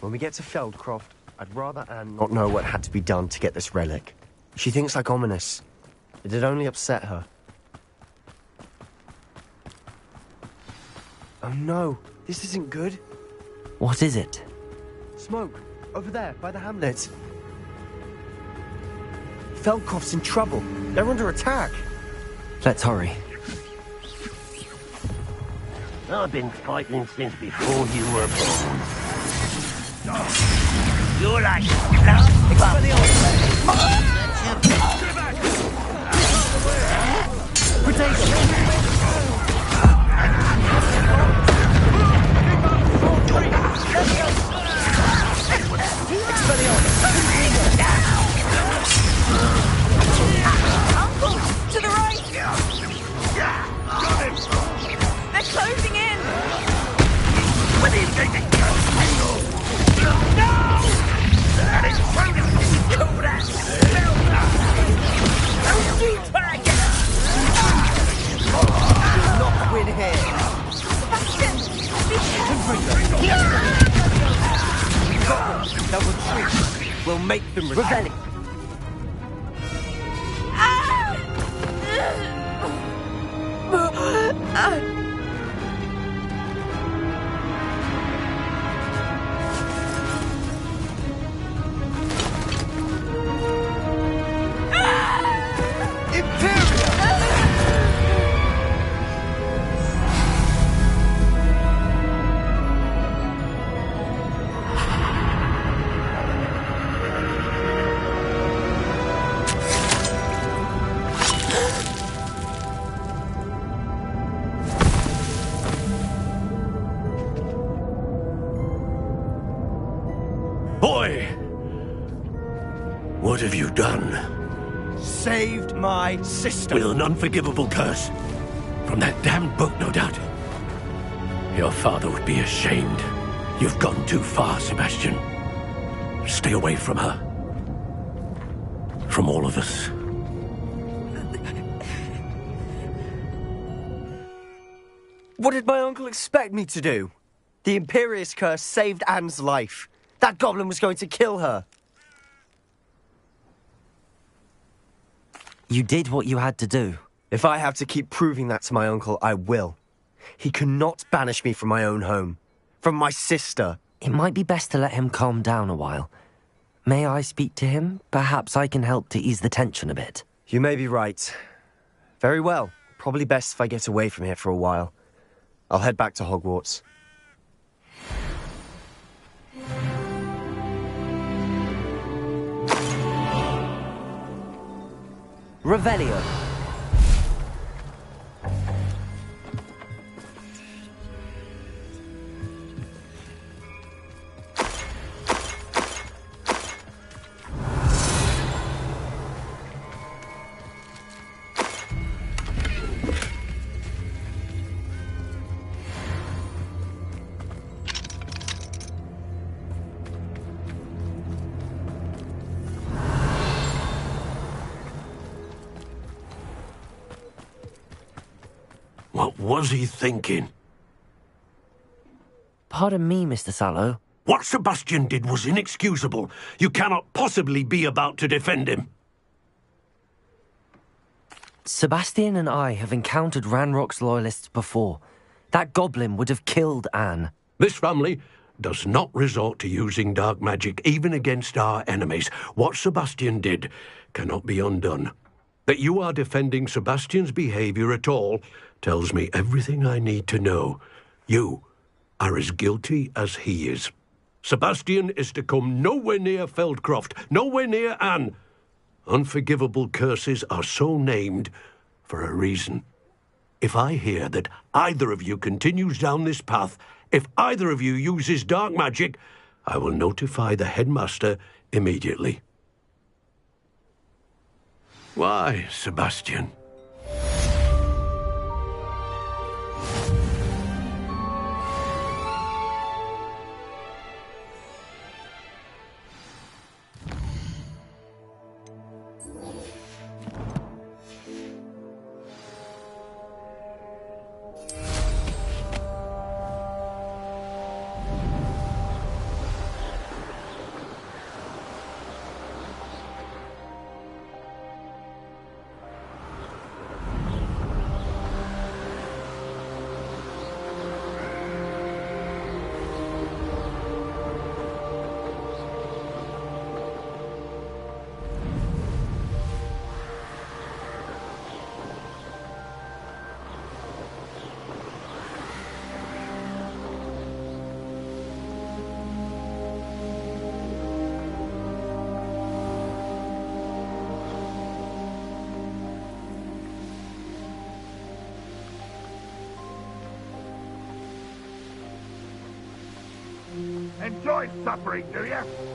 When we get to Feldcroft, I'd rather Anne not know what had to be done to get this relic. She thinks like ominous. It'd only upset her. Oh no, this isn't good. What is it? Smoke, over there, by the hamlet. Feldcroft's in trouble. They're under attack. Let's hurry. I've been fighting since before you were born. You're like Uncle, to the right! They're closing in! Not win here. They'll retreat. We'll make them retreat. Boy! What have you done? Saved my sister. With an unforgivable curse. From that damned book, no doubt. Your father would be ashamed. You've gone too far, Sebastian. Stay away from her. From all of us. What did my uncle expect me to do? The Imperious curse saved Anne's life. That goblin was going to kill her. You did what you had to do. If I have to keep proving that to my uncle, I will. He cannot banish me from my own home. From my sister. It might be best to let him calm down a while. May I speak to him? Perhaps I can help to ease the tension a bit. You may be right. Very well. Probably best if I get away from here for a while. I'll head back to Hogwarts. Revelio. What was he thinking? Pardon me, Mr. Sallow. What Sebastian did was inexcusable. You cannot possibly be about to defend him. Sebastian and I have encountered Ranrock's loyalists before. That goblin would have killed Anne. This family does not resort to using dark magic even against our enemies. What Sebastian did cannot be undone. That you are defending Sebastian's behavior at all tells me everything I need to know. You are as guilty as he is. Sebastian is to come nowhere near Feldcroft, nowhere near Anne. Unforgivable curses are so named for a reason. If I hear that either of you continues down this path, if either of you uses dark magic, I will notify the headmaster immediately. Why, Sebastian? enjoy suffering, do you?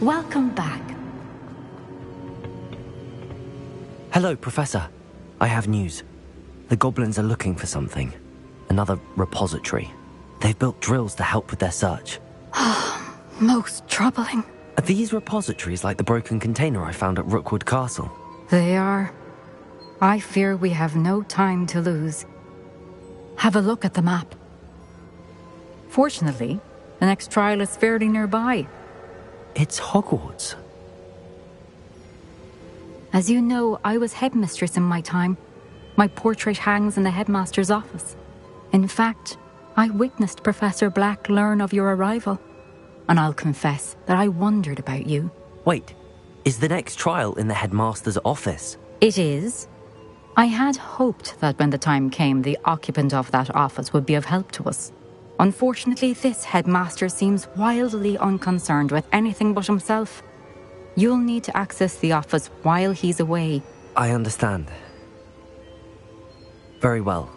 Welcome back. Hello, Professor. I have news. The goblins are looking for something. Another repository. They've built drills to help with their search. Most troubling. Are these repositories like the broken container I found at Rookwood Castle? They are. I fear we have no time to lose. Have a look at the map. Fortunately, the next trial is fairly nearby. It's Hogwarts. As you know, I was headmistress in my time. My portrait hangs in the headmaster's office. In fact, I witnessed Professor Black learn of your arrival. And I'll confess that I wondered about you. Wait, is the next trial in the headmaster's office? It is. I had hoped that when the time came, the occupant of that office would be of help to us. Unfortunately, this headmaster seems wildly unconcerned with anything but himself. You'll need to access the office while he's away. I understand. Very well.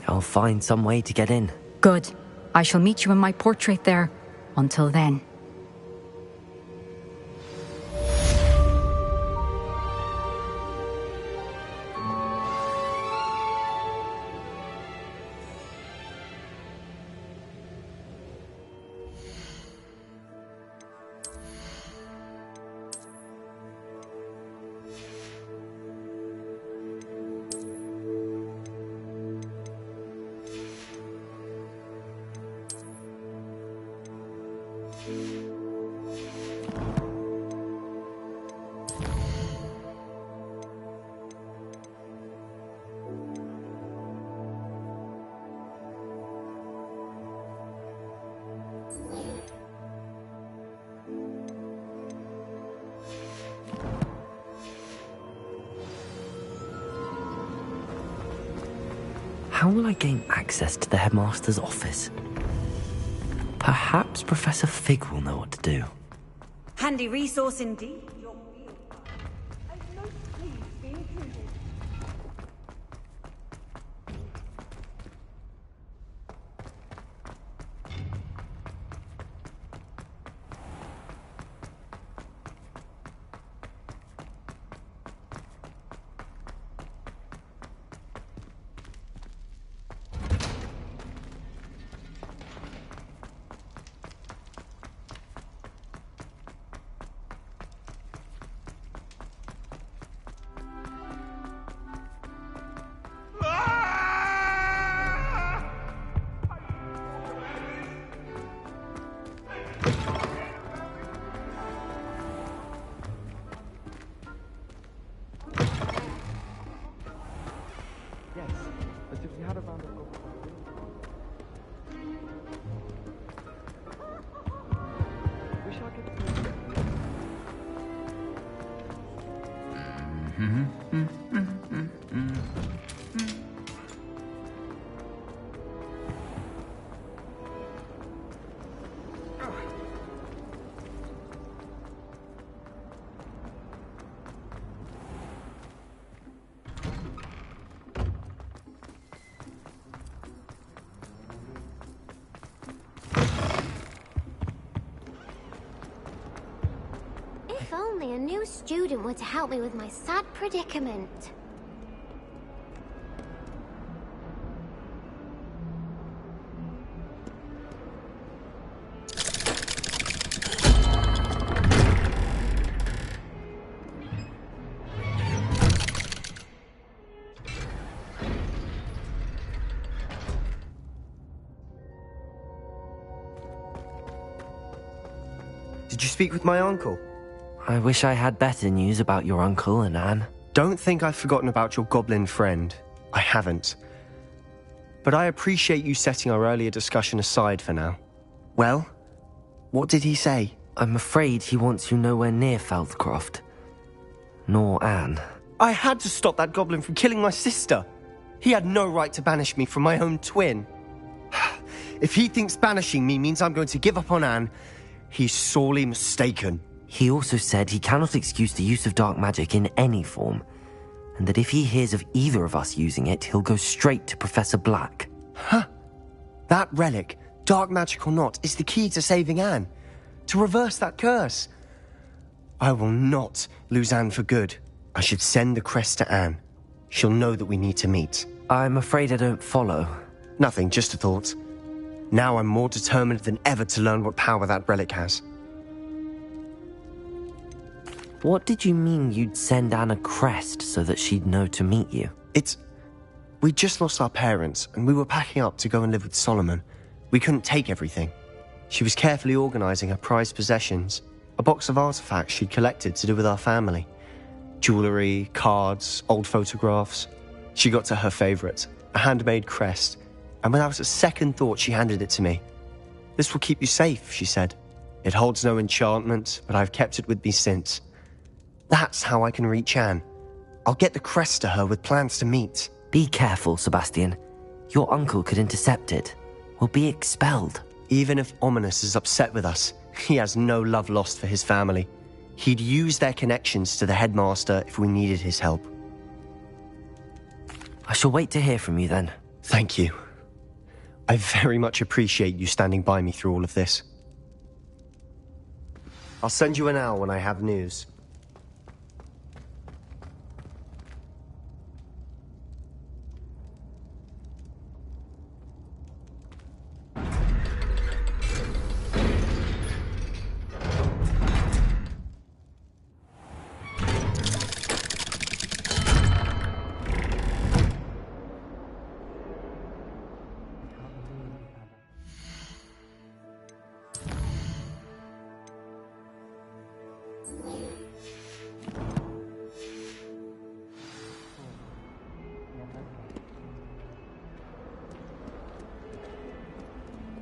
I'll find some way to get in. Good. I shall meet you in my portrait there. Until then. How will I gain access to the headmaster's office? Perhaps Professor Fig will know what to do. Handy resource indeed. if we had a band of goblins. Wish I could see it. If only a new student were to help me with my sad predicament. Did you speak with my uncle? I wish I had better news about your uncle and Anne. Don't think I've forgotten about your goblin friend. I haven't. But I appreciate you setting our earlier discussion aside for now. Well, what did he say? I'm afraid he wants you nowhere near Feldcroft. Nor Anne. I had to stop that goblin from killing my sister. He had no right to banish me from my own twin. If he thinks banishing me means I'm going to give up on Anne, he's sorely mistaken. He also said he cannot excuse the use of dark magic in any form, and that if he hears of either of us using it, he'll go straight to Professor Black. Huh. That relic, dark magic or not, is the key to saving Anne. To reverse that curse. I will not lose Anne for good. I should send the crest to Anne. She'll know that we need to meet. I'm afraid I don't follow. Nothing, just a thought. Now I'm more determined than ever to learn what power that relic has. What did you mean you'd send Anne a crest so that she'd know to meet you? We just lost our parents, and we were packing up to go and live with Solomon. We couldn't take everything. She was carefully organizing her prized possessions, a box of artifacts she'd collected to do with our family. Jewelry, cards, old photographs. She got to her favorite, a handmade crest, and without a second thought she handed it to me. This will keep you safe, she said. It holds no enchantment, but I've kept it with me since. That's how I can reach Anne. I'll get the crest to her with plans to meet. Be careful, Sebastian. Your uncle could intercept it. We'll be expelled. Even if Ominous is upset with us, he has no love lost for his family. He'd use their connections to the headmaster if we needed his help. I shall wait to hear from you then. Thank you. I very much appreciate you standing by me through all of this. I'll send you an owl when I have news.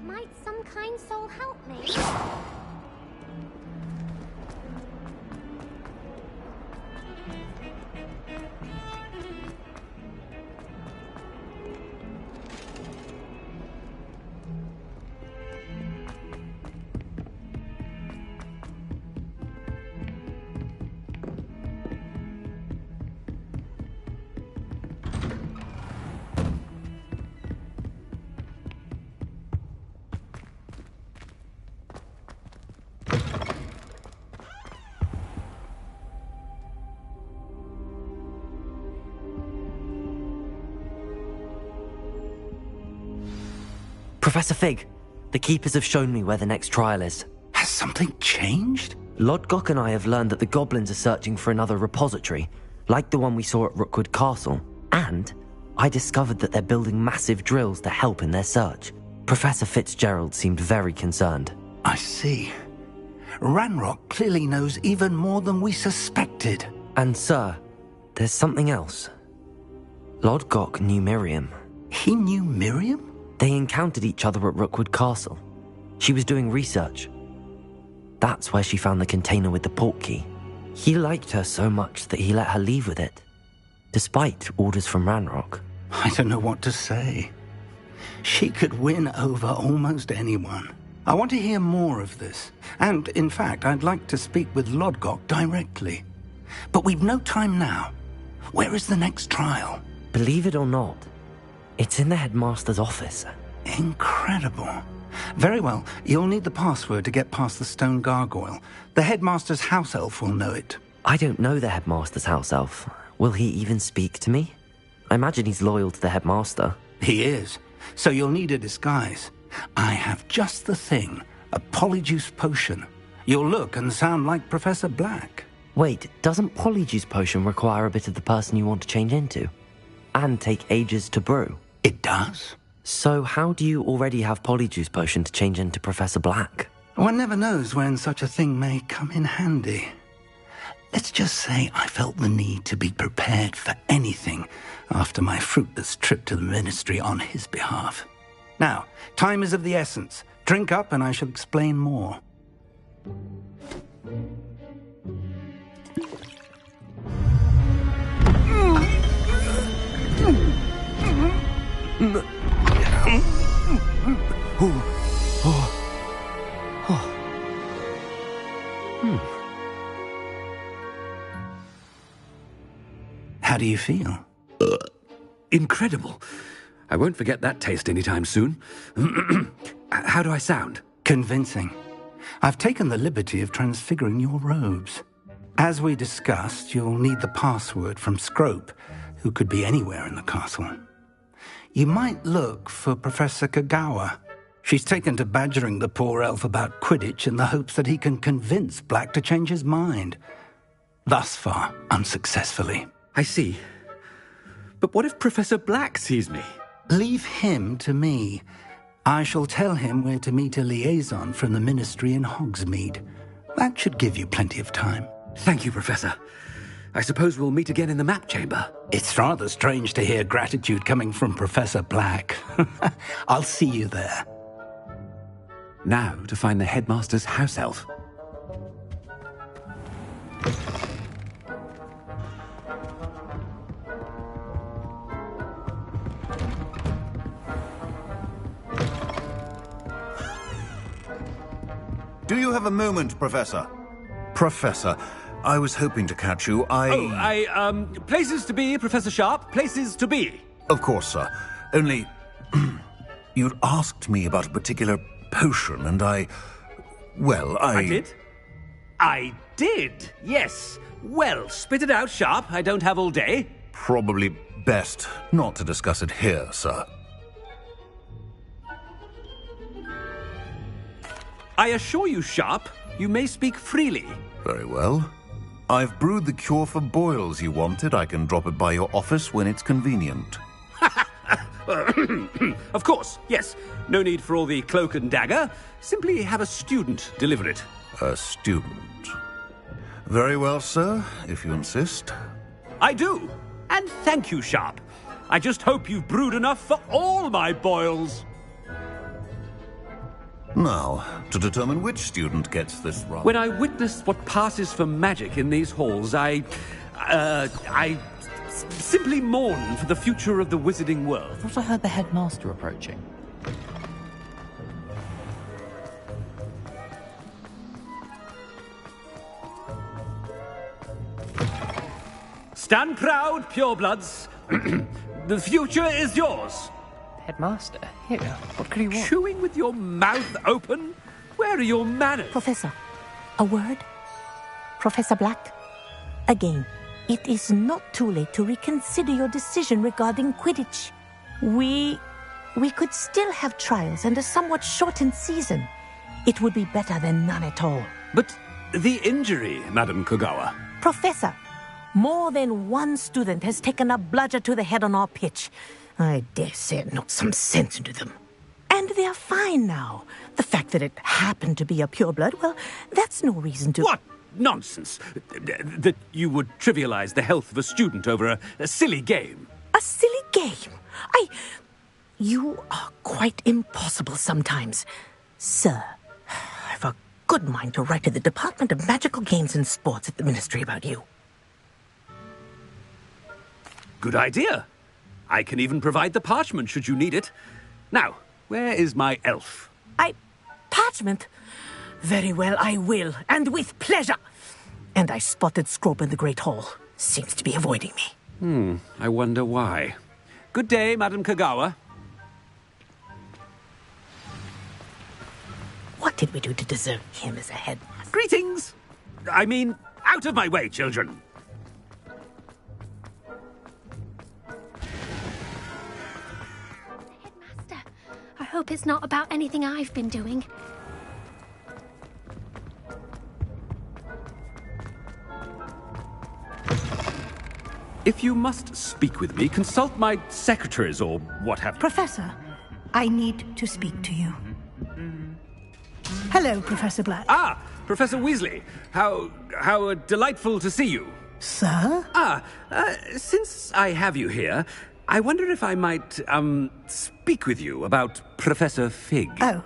Might some kind soul help me? Professor Fig, the Keepers have shown me where the next trial is. Has something changed? Lodgok and I have learned that the goblins are searching for another repository, like the one we saw at Rookwood Castle. And I discovered that they're building massive drills to help in their search. Professor Fitzgerald seemed very concerned. I see. Ranrock clearly knows even more than we suspected. And sir, there's something else. Lodgok knew Miriam. He knew Miriam? They encountered each other at Rookwood Castle. She was doing research. That's where she found the container with the port key. He liked her so much that he let her leave with it, despite orders from Ranrock. I don't know what to say. She could win over almost anyone. I want to hear more of this. And, in fact, I'd like to speak with Lodgok directly. But we've no time now. Where is the next trial? Believe it or not, it's in the headmaster's office. Incredible. Very well. You'll need the password to get past the stone gargoyle. The headmaster's house elf will know it. I don't know the headmaster's house elf. Will he even speak to me? I imagine he's loyal to the headmaster. He is. So you'll need a disguise. I have just the thing. A polyjuice potion. You'll look and sound like Professor Black. Wait, doesn't polyjuice potion require a bit of the person you want to change into? And take ages to brew? It does. So how do you already have polyjuice potion to change into Professor Black? One never knows when such a thing may come in handy. Let's just say I felt the need to be prepared for anything after my fruitless trip to the ministry on his behalf. Now, time is of the essence. Drink up and I shall explain more. How do you feel? Incredible. I won't forget that taste anytime soon. How do I sound? Convincing. I've taken the liberty of transfiguring your robes. As we discussed, you'll need the password from Scrope, who could be anywhere in the castle. You might look for Professor Kagawa. She's taken to badgering the poor elf about Quidditch in the hopes that he can convince Black to change his mind. Thus far, unsuccessfully. I see. But what if Professor Black sees me? Leave him to me. I shall tell him where to meet a liaison from the ministry in Hogsmeade. That should give you plenty of time. Thank you, Professor. I suppose we'll meet again in the map chamber. It's rather strange to hear gratitude coming from Professor Black. I'll see you there. Now to find the headmaster's house elf. Do you have a moment, Professor? Professor, I was hoping to catch you. Places to be, Professor Sharp. Places to be. Of course, sir. Only, you'd asked me about a particular potion, and I did? I did, yes. Well, spit it out, Sharp. I don't have all day. Probably best not to discuss it here, sir. I assure you, Sharp, you may speak freely. Very well. I've brewed the cure for boils you wanted. I can drop it by your office when it's convenient. Of course, yes. No need for all the cloak and dagger. Simply have a student deliver it. A student. Very well, sir, if you insist. I do. And thank you, Sharp. I just hope you've brewed enough for all my boils. Now, to determine which student gets this run. When I witness what passes for magic in these halls, I simply mourn for the future of the wizarding world. I thought I heard the headmaster approaching. Stand proud, purebloods. The future is yours. Headmaster? Here, what could he want? Chewing with your mouth open? Where are your manners? Professor, a word? Professor Black? Again, it is not too late to reconsider your decision regarding Quidditch. We could still have trials and a somewhat shortened season. It would be better than none at all. But the injury, Madam Kogawa. Professor, more than one student has taken a bludger to the head on our pitch. I dare say it knocked some sense into them. And they're fine now. The fact that it happened to be a pureblood, well, that's no reason to... What nonsense! That you would trivialize the health of a student over a silly game. A silly game? You are quite impossible sometimes. Sir, I've a good mind to write to the Department of Magical Games and Sports at the Ministry about you. Good idea. I can even provide the parchment should you need it. Now, where is my elf? Parchment? Very well, I will, and with pleasure. And I spotted Scrope in the Great Hall. Seems to be avoiding me. I wonder why. Good day, Madam Kagawa. What did we do to deserve him as a headmaster? Greetings! I mean, out of my way, children. Headmaster, I hope it's not about anything I've been doing. If you must speak with me, consult my secretaries or what have you. Professor, I need to speak to you. Hello, Professor Black. Ah, Professor Weasley. How delightful to see you. Sir? Since I have you here, I wonder if I might, speak with you about Professor Fig. Oh,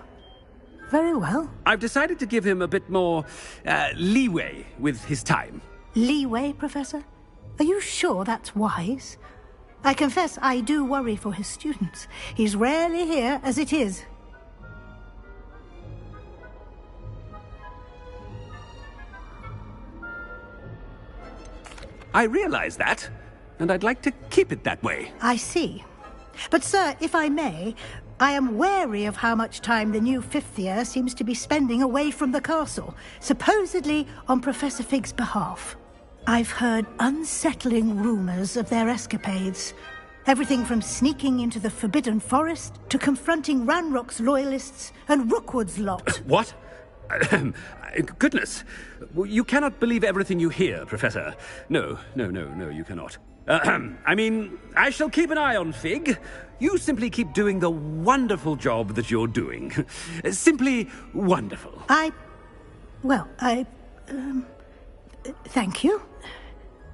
very well. I've decided to give him a bit more, leeway with his time. Leeway, Professor? Are you sure that's wise? I confess I do worry for his students. He's rarely here as it is. I realize that, and I'd like to keep it that way. I see. But, sir, if I may, I am wary of how much time the new fifth year seems to be spending away from the castle, supposedly on Professor Fig's behalf. I've heard unsettling rumors of their escapades. Everything from sneaking into the Forbidden Forest to confronting Ranrock's loyalists and Rookwood's lot. What? Goodness. You cannot believe everything you hear, Professor. No, you cannot. I mean, I shall keep an eye on Fig. You simply keep doing the wonderful job that you're doing. Simply wonderful. Thank you.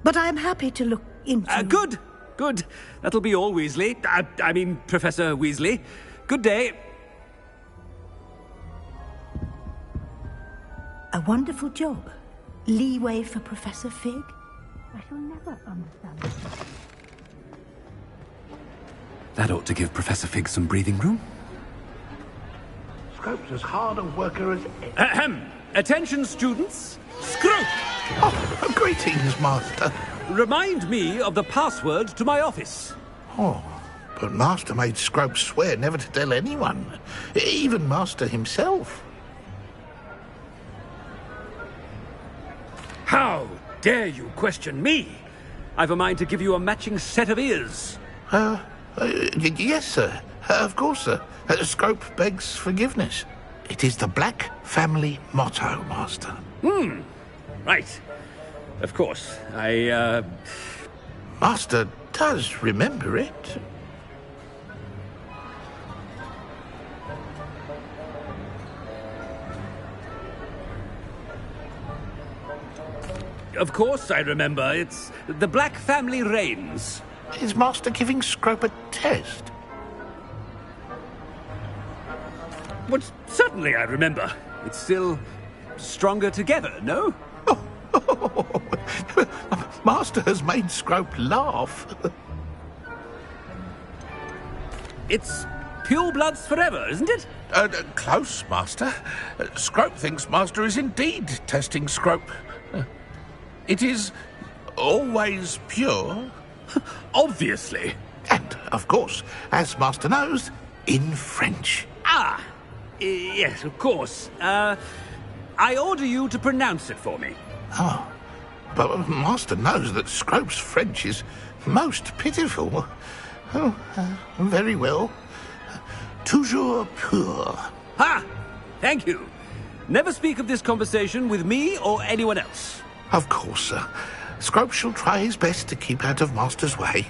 But I'm happy to look into... Good. That'll be all, Weasley. I mean, Professor Weasley. Good day. A wonderful job. Leeway for Professor Fig. I shall never understand it. That ought to give Professor Fig some breathing room. Scrope's as hard a worker as... Attention, students. Scrope! Oh, greetings, Master. Remind me of the password to my office. Oh, but Master made Scrope swear never to tell anyone, even Master himself. How dare you question me? I've a mind to give you a matching set of ears. Yes, sir. Of course, sir. Scrope begs forgiveness. It is the Black family motto, Master. Right. Of course. Master does remember it. Of course I remember. It's the Black family reigns. Is Master giving Scrope a test? Well, certainly I remember. It's still stronger together, no? Master has made Scrope laugh. It's pure bloods forever, isn't it? Close, Master. Scrope thinks Master is indeed testing Scrope. It is always pure. Obviously. And, of course, as Master knows, in French. Yes, of course. I order you to pronounce it for me. Oh, but Master knows that Scrope's French is most pitiful. Oh, very well. Toujours pur. Ha! Thank you. Never speak of this conversation with me or anyone else. Of course, sir. Scrope shall try his best to keep out of Master's way.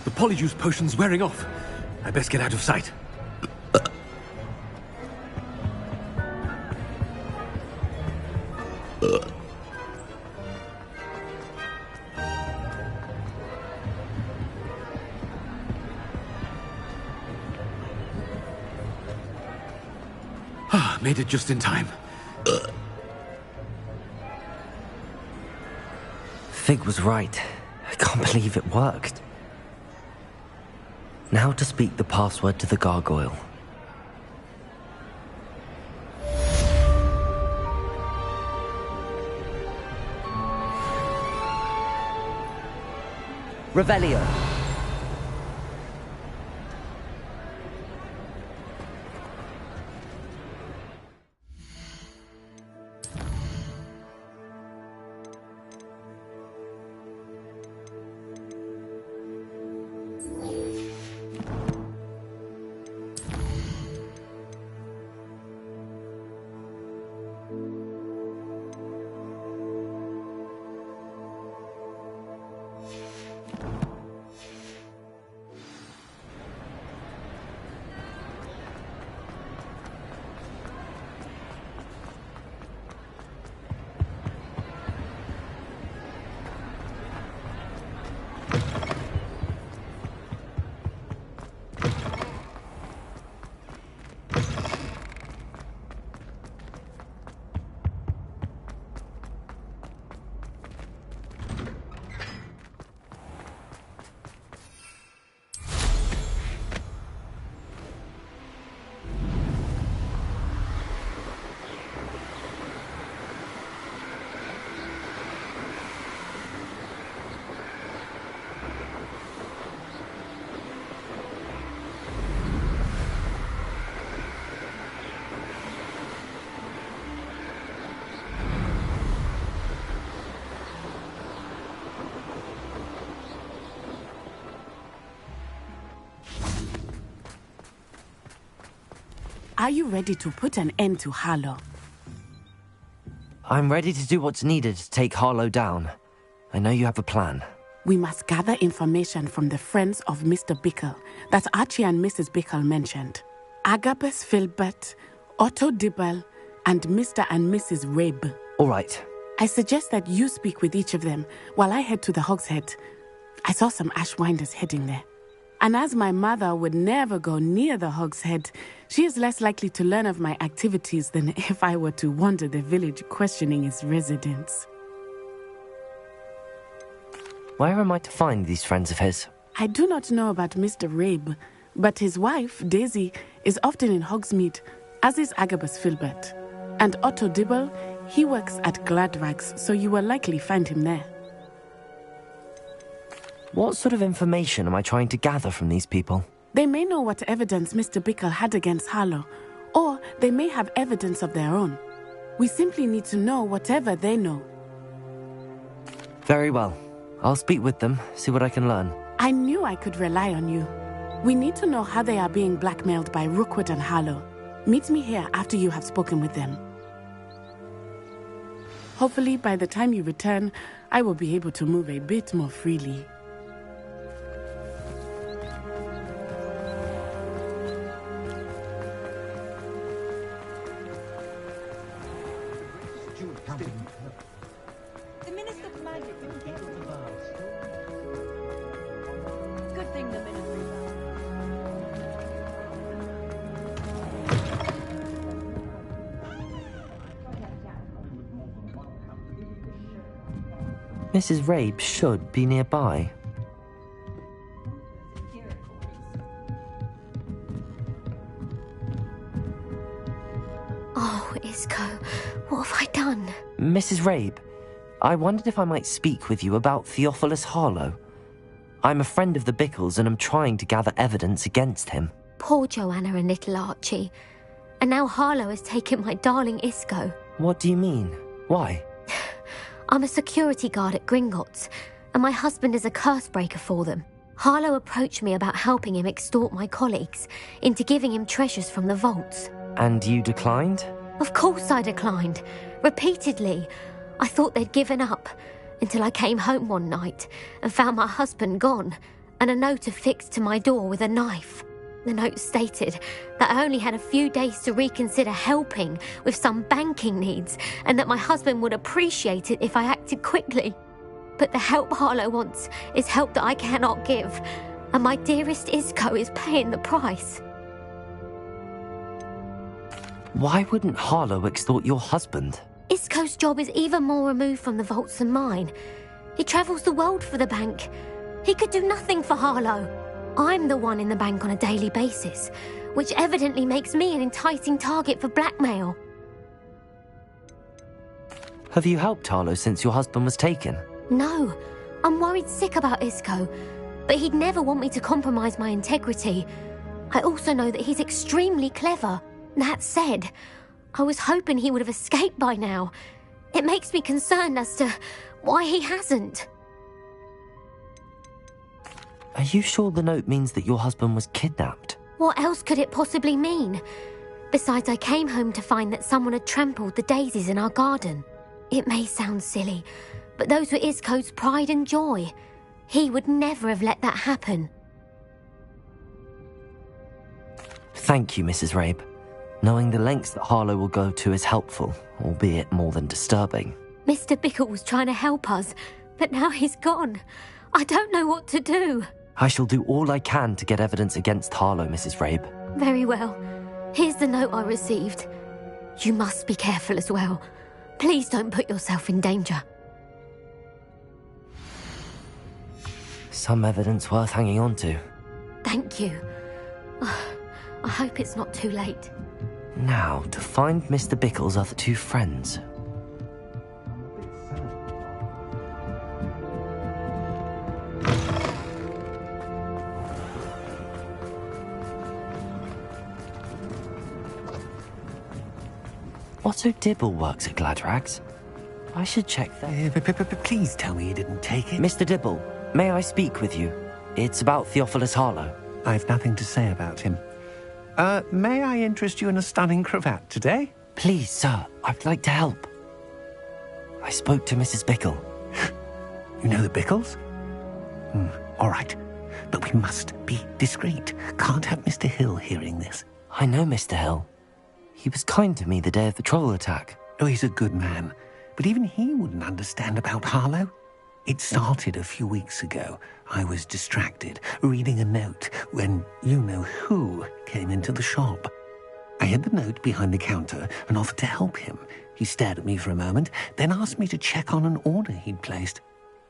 The polyjuice potion's wearing off. I best get out of sight. Made it just in time. Fig was right. I can't believe it worked. Now to speak the password to the gargoyle. Revelio. Are you ready to put an end to Harlow? I'm ready to do what's needed to take Harlow down. I know you have a plan. We must gather information from the friends of Mr. Bickle that Archie and Mrs. Bickle mentioned. Agabus Filbert, Otto Dibble, and Mr. and Mrs. Rabe. All right. I suggest that you speak with each of them while I head to the Hogshead. I saw some Ashwinders heading there. And as my mother would never go near the Hogshead, she is less likely to learn of my activities than if I were to wander the village questioning its residents. Where am I to find these friends of his? I do not know about Mr. Rabe, but his wife, Daisy, is often in Hogsmeade, as is Agabus Filbert. And Otto Dibble, he works at Gladrags, so you will likely find him there. What sort of information am I trying to gather from these people? They may know what evidence Mr. Bickle had against Harlow, or they may have evidence of their own. We simply need to know whatever they know. Very well. I'll speak with them, see what I can learn. I knew I could rely on you. We need to know how they are being blackmailed by Rookwood and Harlow. Meet me here after you have spoken with them. Hopefully, by the time you return, I will be able to move a bit more freely. The Minister of Magic didn't get it. Good thing the Ministry Mrs. Rabe should be nearby. Oh, Isco, what have I done? Mrs. Rabe, I wondered if I might speak with you about Theophilus Harlow. I'm a friend of the Bickles and am trying to gather evidence against him. Poor Joanna and little Archie. And now Harlow has taken my darling Isco. What do you mean? Why? I'm a security guard at Gringotts, and my husband is a curse breaker for them. Harlow approached me about helping him extort my colleagues into giving him treasures from the vaults. And you declined? Of course I declined. Repeatedly. I thought they'd given up, until I came home one night and found my husband gone, and a note affixed to my door with a knife. The note stated that I only had a few days to reconsider helping with some banking needs, and that my husband would appreciate it if I acted quickly. But the help Harlow wants is help that I cannot give, and my dearest Isco is paying the price. Why wouldn't Harlow extort your husband? Isco's job is even more removed from the vaults than mine. He travels the world for the bank. He could do nothing for Harlow. I'm the one in the bank on a daily basis, which evidently makes me an enticing target for blackmail. Have you helped Harlow since your husband was taken? No, I'm worried sick about Isco, but he'd never want me to compromise my integrity. I also know that he's extremely clever. That said, I was hoping he would have escaped by now. It makes me concerned as to why he hasn't. Are you sure the note means that your husband was kidnapped? What else could it possibly mean? Besides, I came home to find that someone had trampled the daisies in our garden. It may sound silly, but those were Isco's pride and joy. He would never have let that happen. Thank you, Mrs. Rabe. Knowing the lengths that Harlow will go to is helpful, albeit more than disturbing. Mr. Bickle was trying to help us, but now he's gone. I don't know what to do. I shall do all I can to get evidence against Harlow, Mrs. Rabe. Very well. Here's the note I received. You must be careful as well. Please don't put yourself in danger. Some evidence worth hanging on to. Thank you. I hope it's not too late. Now, to find Mr. Bickle's other two friends. Otto Dibble works at Gladrags. I should check that. Please tell me you didn't take it. Mr. Dibble, may I speak with you? It's about Theophilus Harlow. I've nothing to say about him. May I interest you in a stunning cravat today? Please, sir, I'd like to help. I spoke to Mrs. Bickle. You know the Bickles? All right, but we must be discreet. Can't have Mr. Hill hearing this. I know Mr. Hill. He was kind to me the day of the troll attack. Oh, he's a good man. But even he wouldn't understand about Harlow. It started a few weeks ago. I was distracted, reading a note, when you-know-who came into the shop. I hid the note behind the counter and offered to help him. He stared at me for a moment, then asked me to check on an order he'd placed.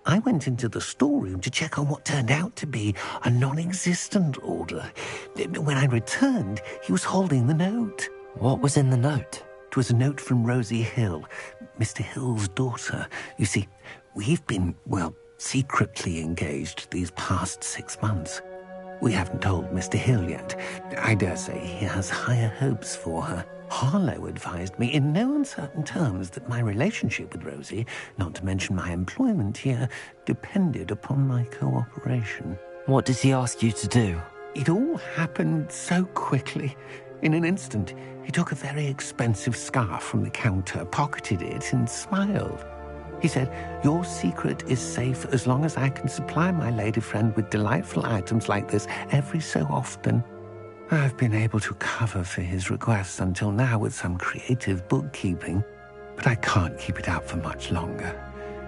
I went into the storeroom to check on what turned out to be a non-existent order. When I returned, he was holding the note. What was in the note? It was a note from Rosie Hill, Mr. Hill's daughter. You see, we've been, secretly engaged these past 6 months. We haven't told Mr. Hill yet. I dare say he has higher hopes for her. Harlow advised me in no uncertain terms that my relationship with Rosie, not to mention my employment here, depended upon my cooperation. What does he ask you to do? It all happened so quickly. In an instant, he took a very expensive scarf from the counter, pocketed it, and smiled. He said, "Your secret is safe as long as I can supply my lady friend with delightful items like this every so often." I've been able to cover for his requests until now with some creative bookkeeping, but I can't keep it up for much longer.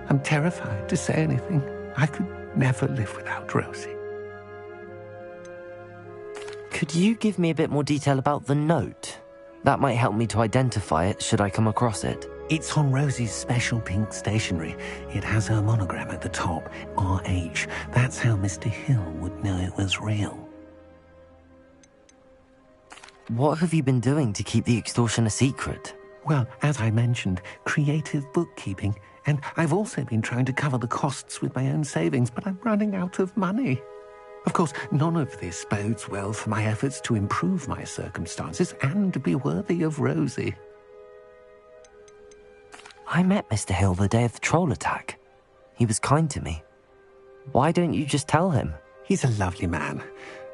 I'm terrified to say anything. I could never live without Rosie. Could you give me a bit more detail about the note? That might help me to identify it should I come across it. It's on Rosie's special pink stationery. It has her monogram at the top, RH. That's how Mr. Hill would know it was real. What have you been doing to keep the extortion a secret? Well, as I mentioned, creative bookkeeping. And I've also been trying to cover the costs with my own savings, but I'm running out of money. Of course, none of this bodes well for my efforts to improve my circumstances and to be worthy of Rosie. I met Mr. Hill the day of the troll attack. He was kind to me. Why don't you just tell him? He's a lovely man.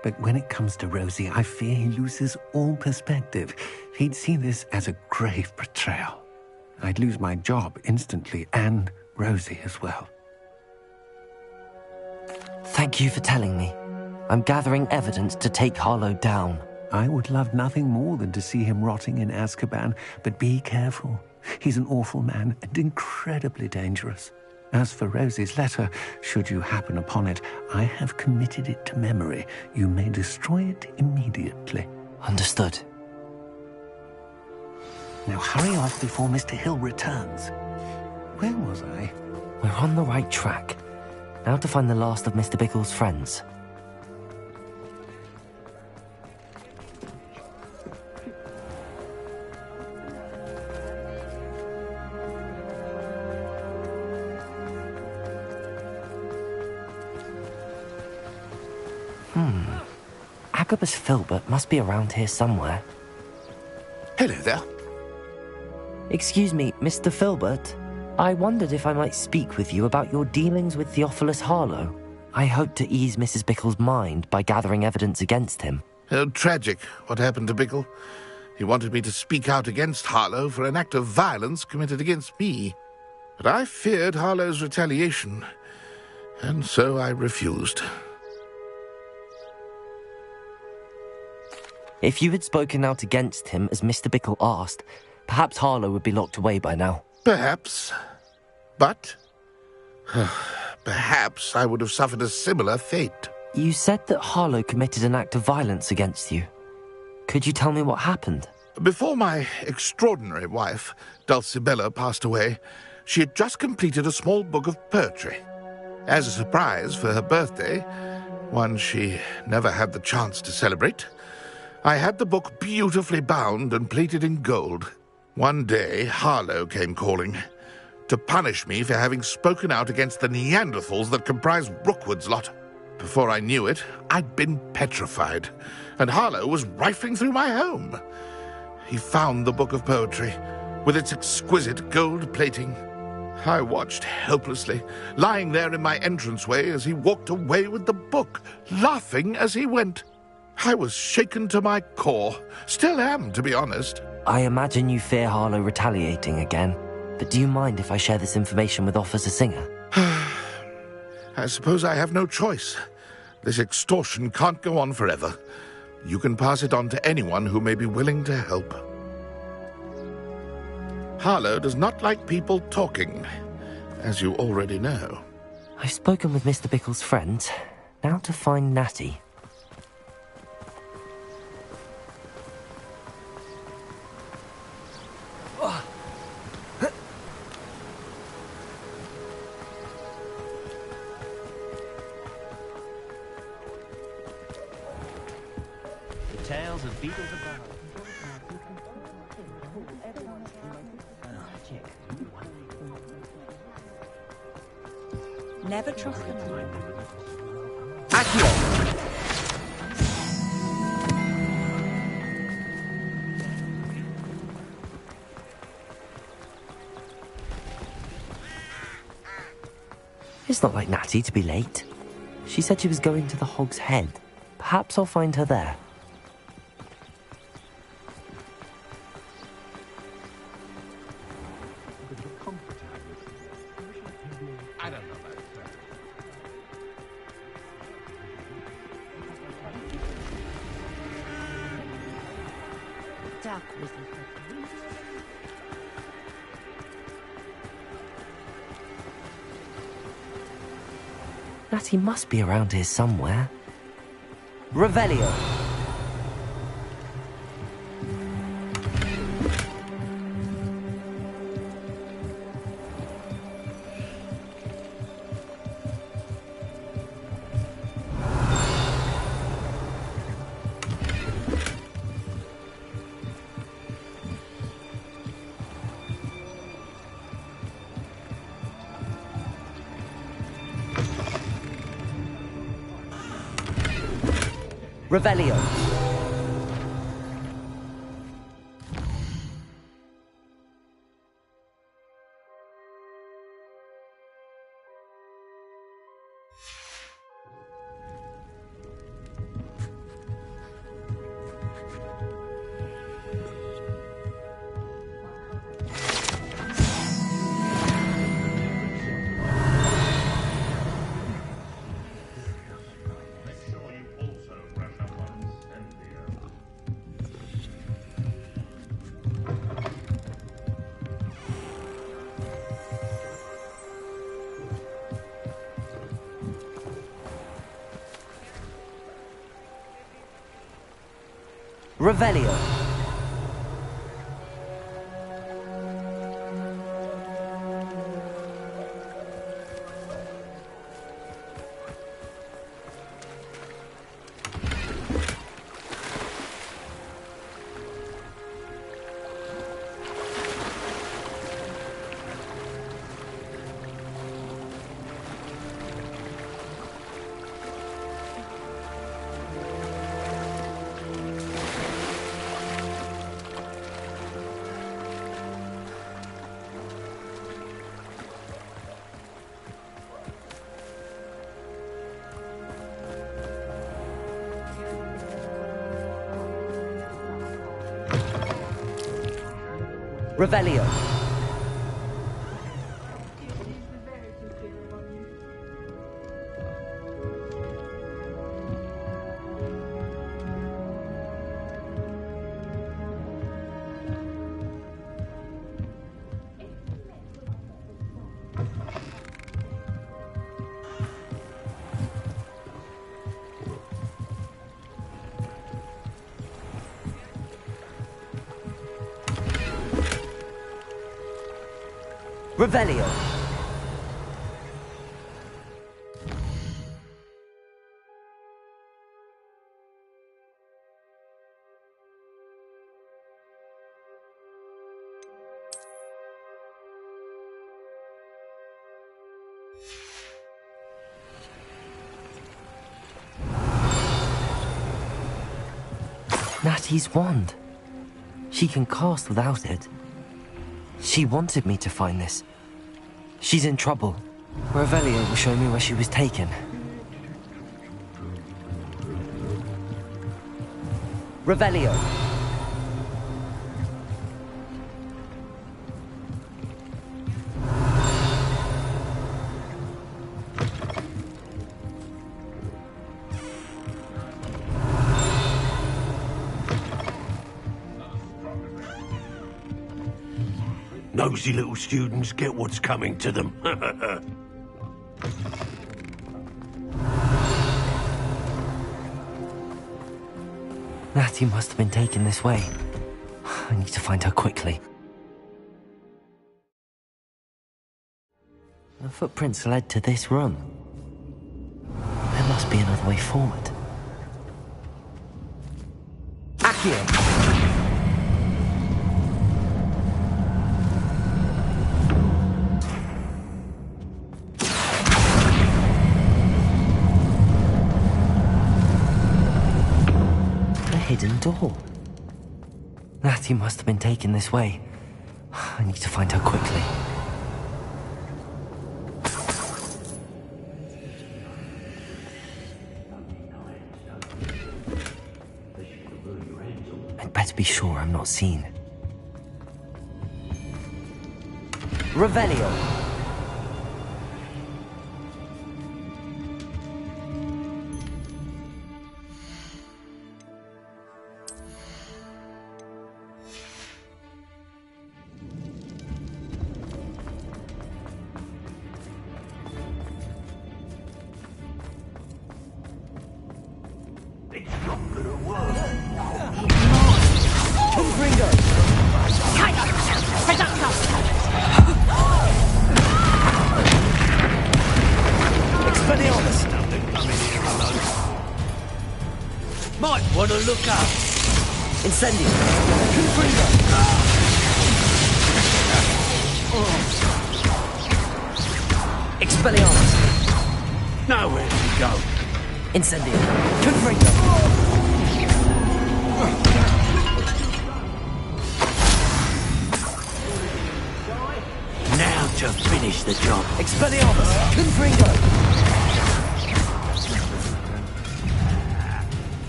But when it comes to Rosie, I fear he loses all perspective. He'd see this as a grave betrayal. I'd lose my job instantly, and Rosie as well. Thank you for telling me. I'm gathering evidence to take Harlow down. I would love nothing more than to see him rotting in Azkaban, but be careful. He's an awful man and incredibly dangerous. As for Rosie's letter, should you happen upon it, I have committed it to memory. You may destroy it immediately. Understood. Now hurry off before Mr. Hill returns. Where was I? We're on the right track. Now to find the last of Mr. Bickle's friends. Agabus Filbert must be around here somewhere. Hello there. Excuse me, Mr. Filbert. I wondered if I might speak with you about your dealings with Theophilus Harlow. I hope to ease Mrs. Bickle's mind by gathering evidence against him. Tragic, what happened to Bickle. He wanted me to speak out against Harlow for an act of violence committed against me. But I feared Harlow's retaliation, and so I refused. If you had spoken out against him as Mr. Bickle asked, perhaps Harlow would be locked away by now. Perhaps. But perhaps I would have suffered a similar fate. You said that Harlow committed an act of violence against you. Could you tell me what happened? Before my extraordinary wife, Dulcibella, passed away, she had just completed a small book of poetry. As a surprise for her birthday, one she never had the chance to celebrate, I had the book beautifully bound and plated in gold. One day, Harlow came calling to punish me for having spoken out against the Neanderthals that comprise Rookwood's lot. Before I knew it, I'd been petrified, and Harlow was rifling through my home. He found the book of poetry, with its exquisite gold plating. I watched helplessly, lying there in my entranceway as he walked away with the book, laughing as he went. I was shaken to my core. Still am, to be honest. I imagine you fear Harlow retaliating again, but do you mind if I share this information with Officer Singer? I suppose I have no choice. This extortion can't go on forever. You can pass it on to anyone who may be willing to help. Harlow does not like people talking, as you already know. I've spoken with Mr. Bickle's friends. Now to find Natty. Tales of beetles above. Never trust them. It's not like Natty to be late. She said she was going to the Hog's Head. Perhaps I'll find her there. Natty must be around here somewhere. Revelio. Revelio. Revelio. Revelio. Revelio. Natty's wand. She can cast without it. She wanted me to find this. She's in trouble. Revelio will show me where she was taken. Revelio. Nosy little students get what's coming to them. Natty must have been taken this way. I need to find her quickly. The footprints led to this room. There must be another way forward. Accio! Hidden door. Natty must have been taken this way. I need to find her quickly. I'd better be sure I'm not seen. Revelio. Might want to look up. Incendio. Expelliarmus. Nowhere to go. Incendio. Confringo. Now to finish the job. Expelliarmus. Confringo.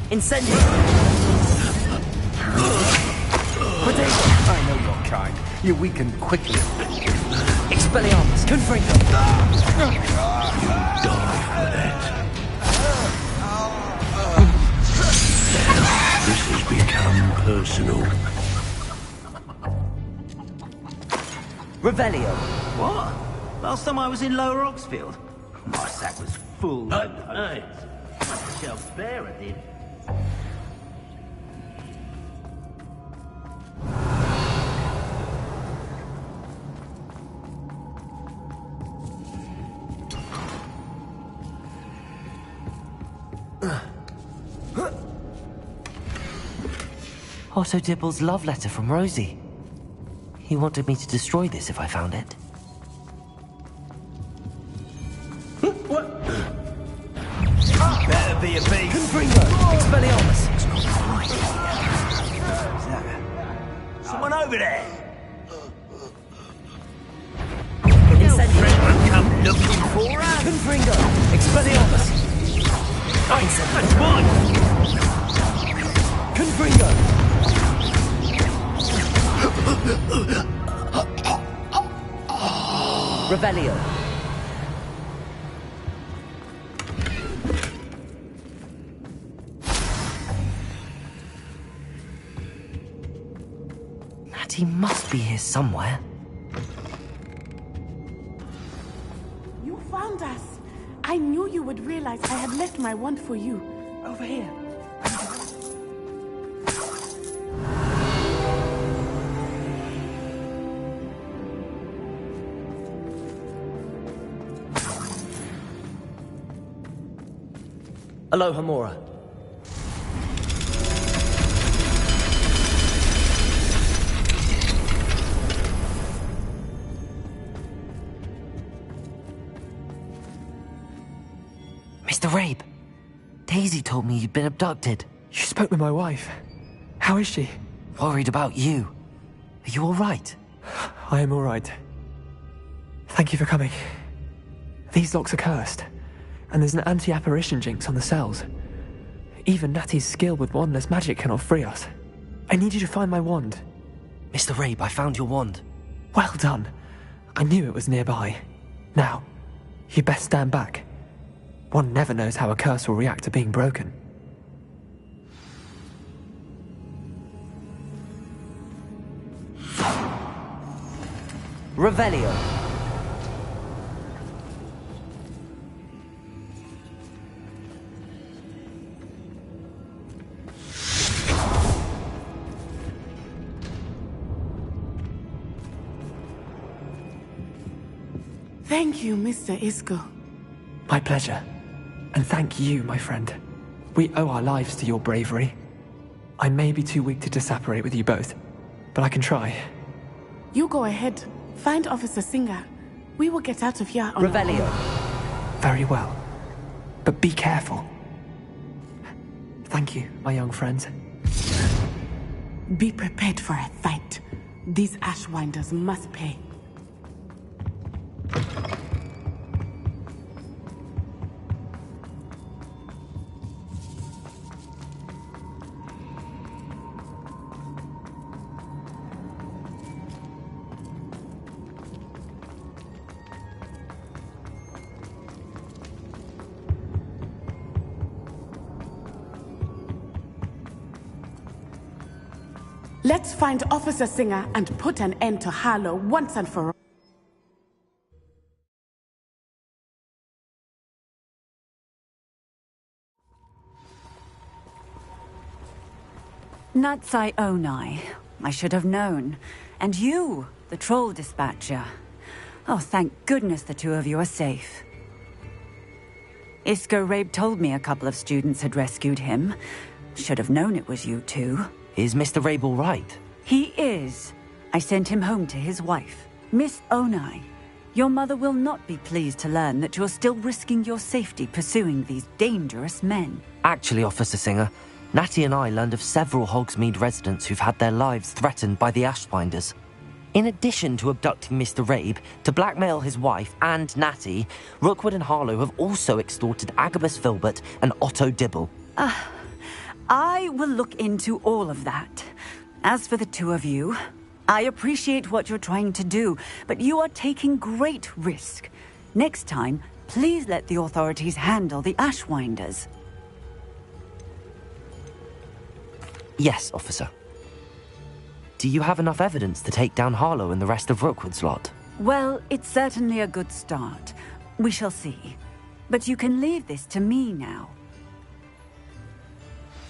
Incendio. I know your kind. You weaken quickly. Expelliarmus. Confringo. You die for that. This has become personal. Revelio. What? Last time I was in Lower Oxfield, my sack was full. Hey, shelves bare, I did. Otto Dibble's love letter from Rosie. He wanted me to destroy this if I found it. What? Better be a beast. Confringo! Expelliarmus! It's not right. Someone over there! Incendio! Come looking for us! Confringo! Expelliarmus! That's mine! Confringo! Revelio. Natty must be here somewhere. You found us. I knew you would realize I had left my wand for you. Over here. Aloha, Mora. Mr. Rabe, Daisy told me you'd been abducted. You spoke with my wife. How is she? Worried about you. Are you all right? I am all right. Thank you for coming. These locks are cursed, and there's an anti-apparition jinx on the cells. Even Natty's skill with wandless magic cannot free us. I need you to find my wand. Mr. Rabe, I found your wand. Well done. I knew it was nearby. Now, you best stand back. One never knows how a curse will react to being broken. Revelio. Thank you, Mr. Isco. My pleasure. And thank you, my friend. We owe our lives to your bravery. I may be too weak to disapparate with you both, but I can try. You go ahead. Find Officer Singer. We will get out of here on Revelio. our own. Very well. But be careful. Thank you, my young friends. Be prepared for a fight. These Ashwinders must pay. Let's find Officer Singer and put an end to Harlow once and for all. Natsai Onai. I should have known. And you, the troll dispatcher. Oh, thank goodness the two of you are safe. Isco Rabe told me a couple of students had rescued him. Should have known it was you two. Is Mr. Rabe all right? He is. I sent him home to his wife. Miss Onai, your mother will not be pleased to learn that you're still risking your safety pursuing these dangerous men. Actually, Officer Singer, Natty and I learned of several Hogsmeade residents who've had their lives threatened by the Ashwinders. In addition to abducting Mr. Rabe, to blackmail his wife and Natty, Rookwood and Harlow have also extorted Agabus Filbert and Otto Dibble. I will look into all of that. As for the two of you, I appreciate what you're trying to do, but you are taking great risk. Next time, please let the authorities handle the Ashwinders. Yes, officer. Do you have enough evidence to take down Harlow and the rest of Rookwood's lot? Well, it's certainly a good start. We shall see. But you can leave this to me now.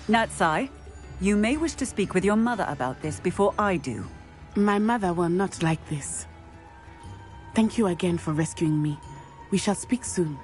Natsai, you may wish to speak with your mother about this before I do. My mother will not like this. Thank you again for rescuing me. We shall speak soon.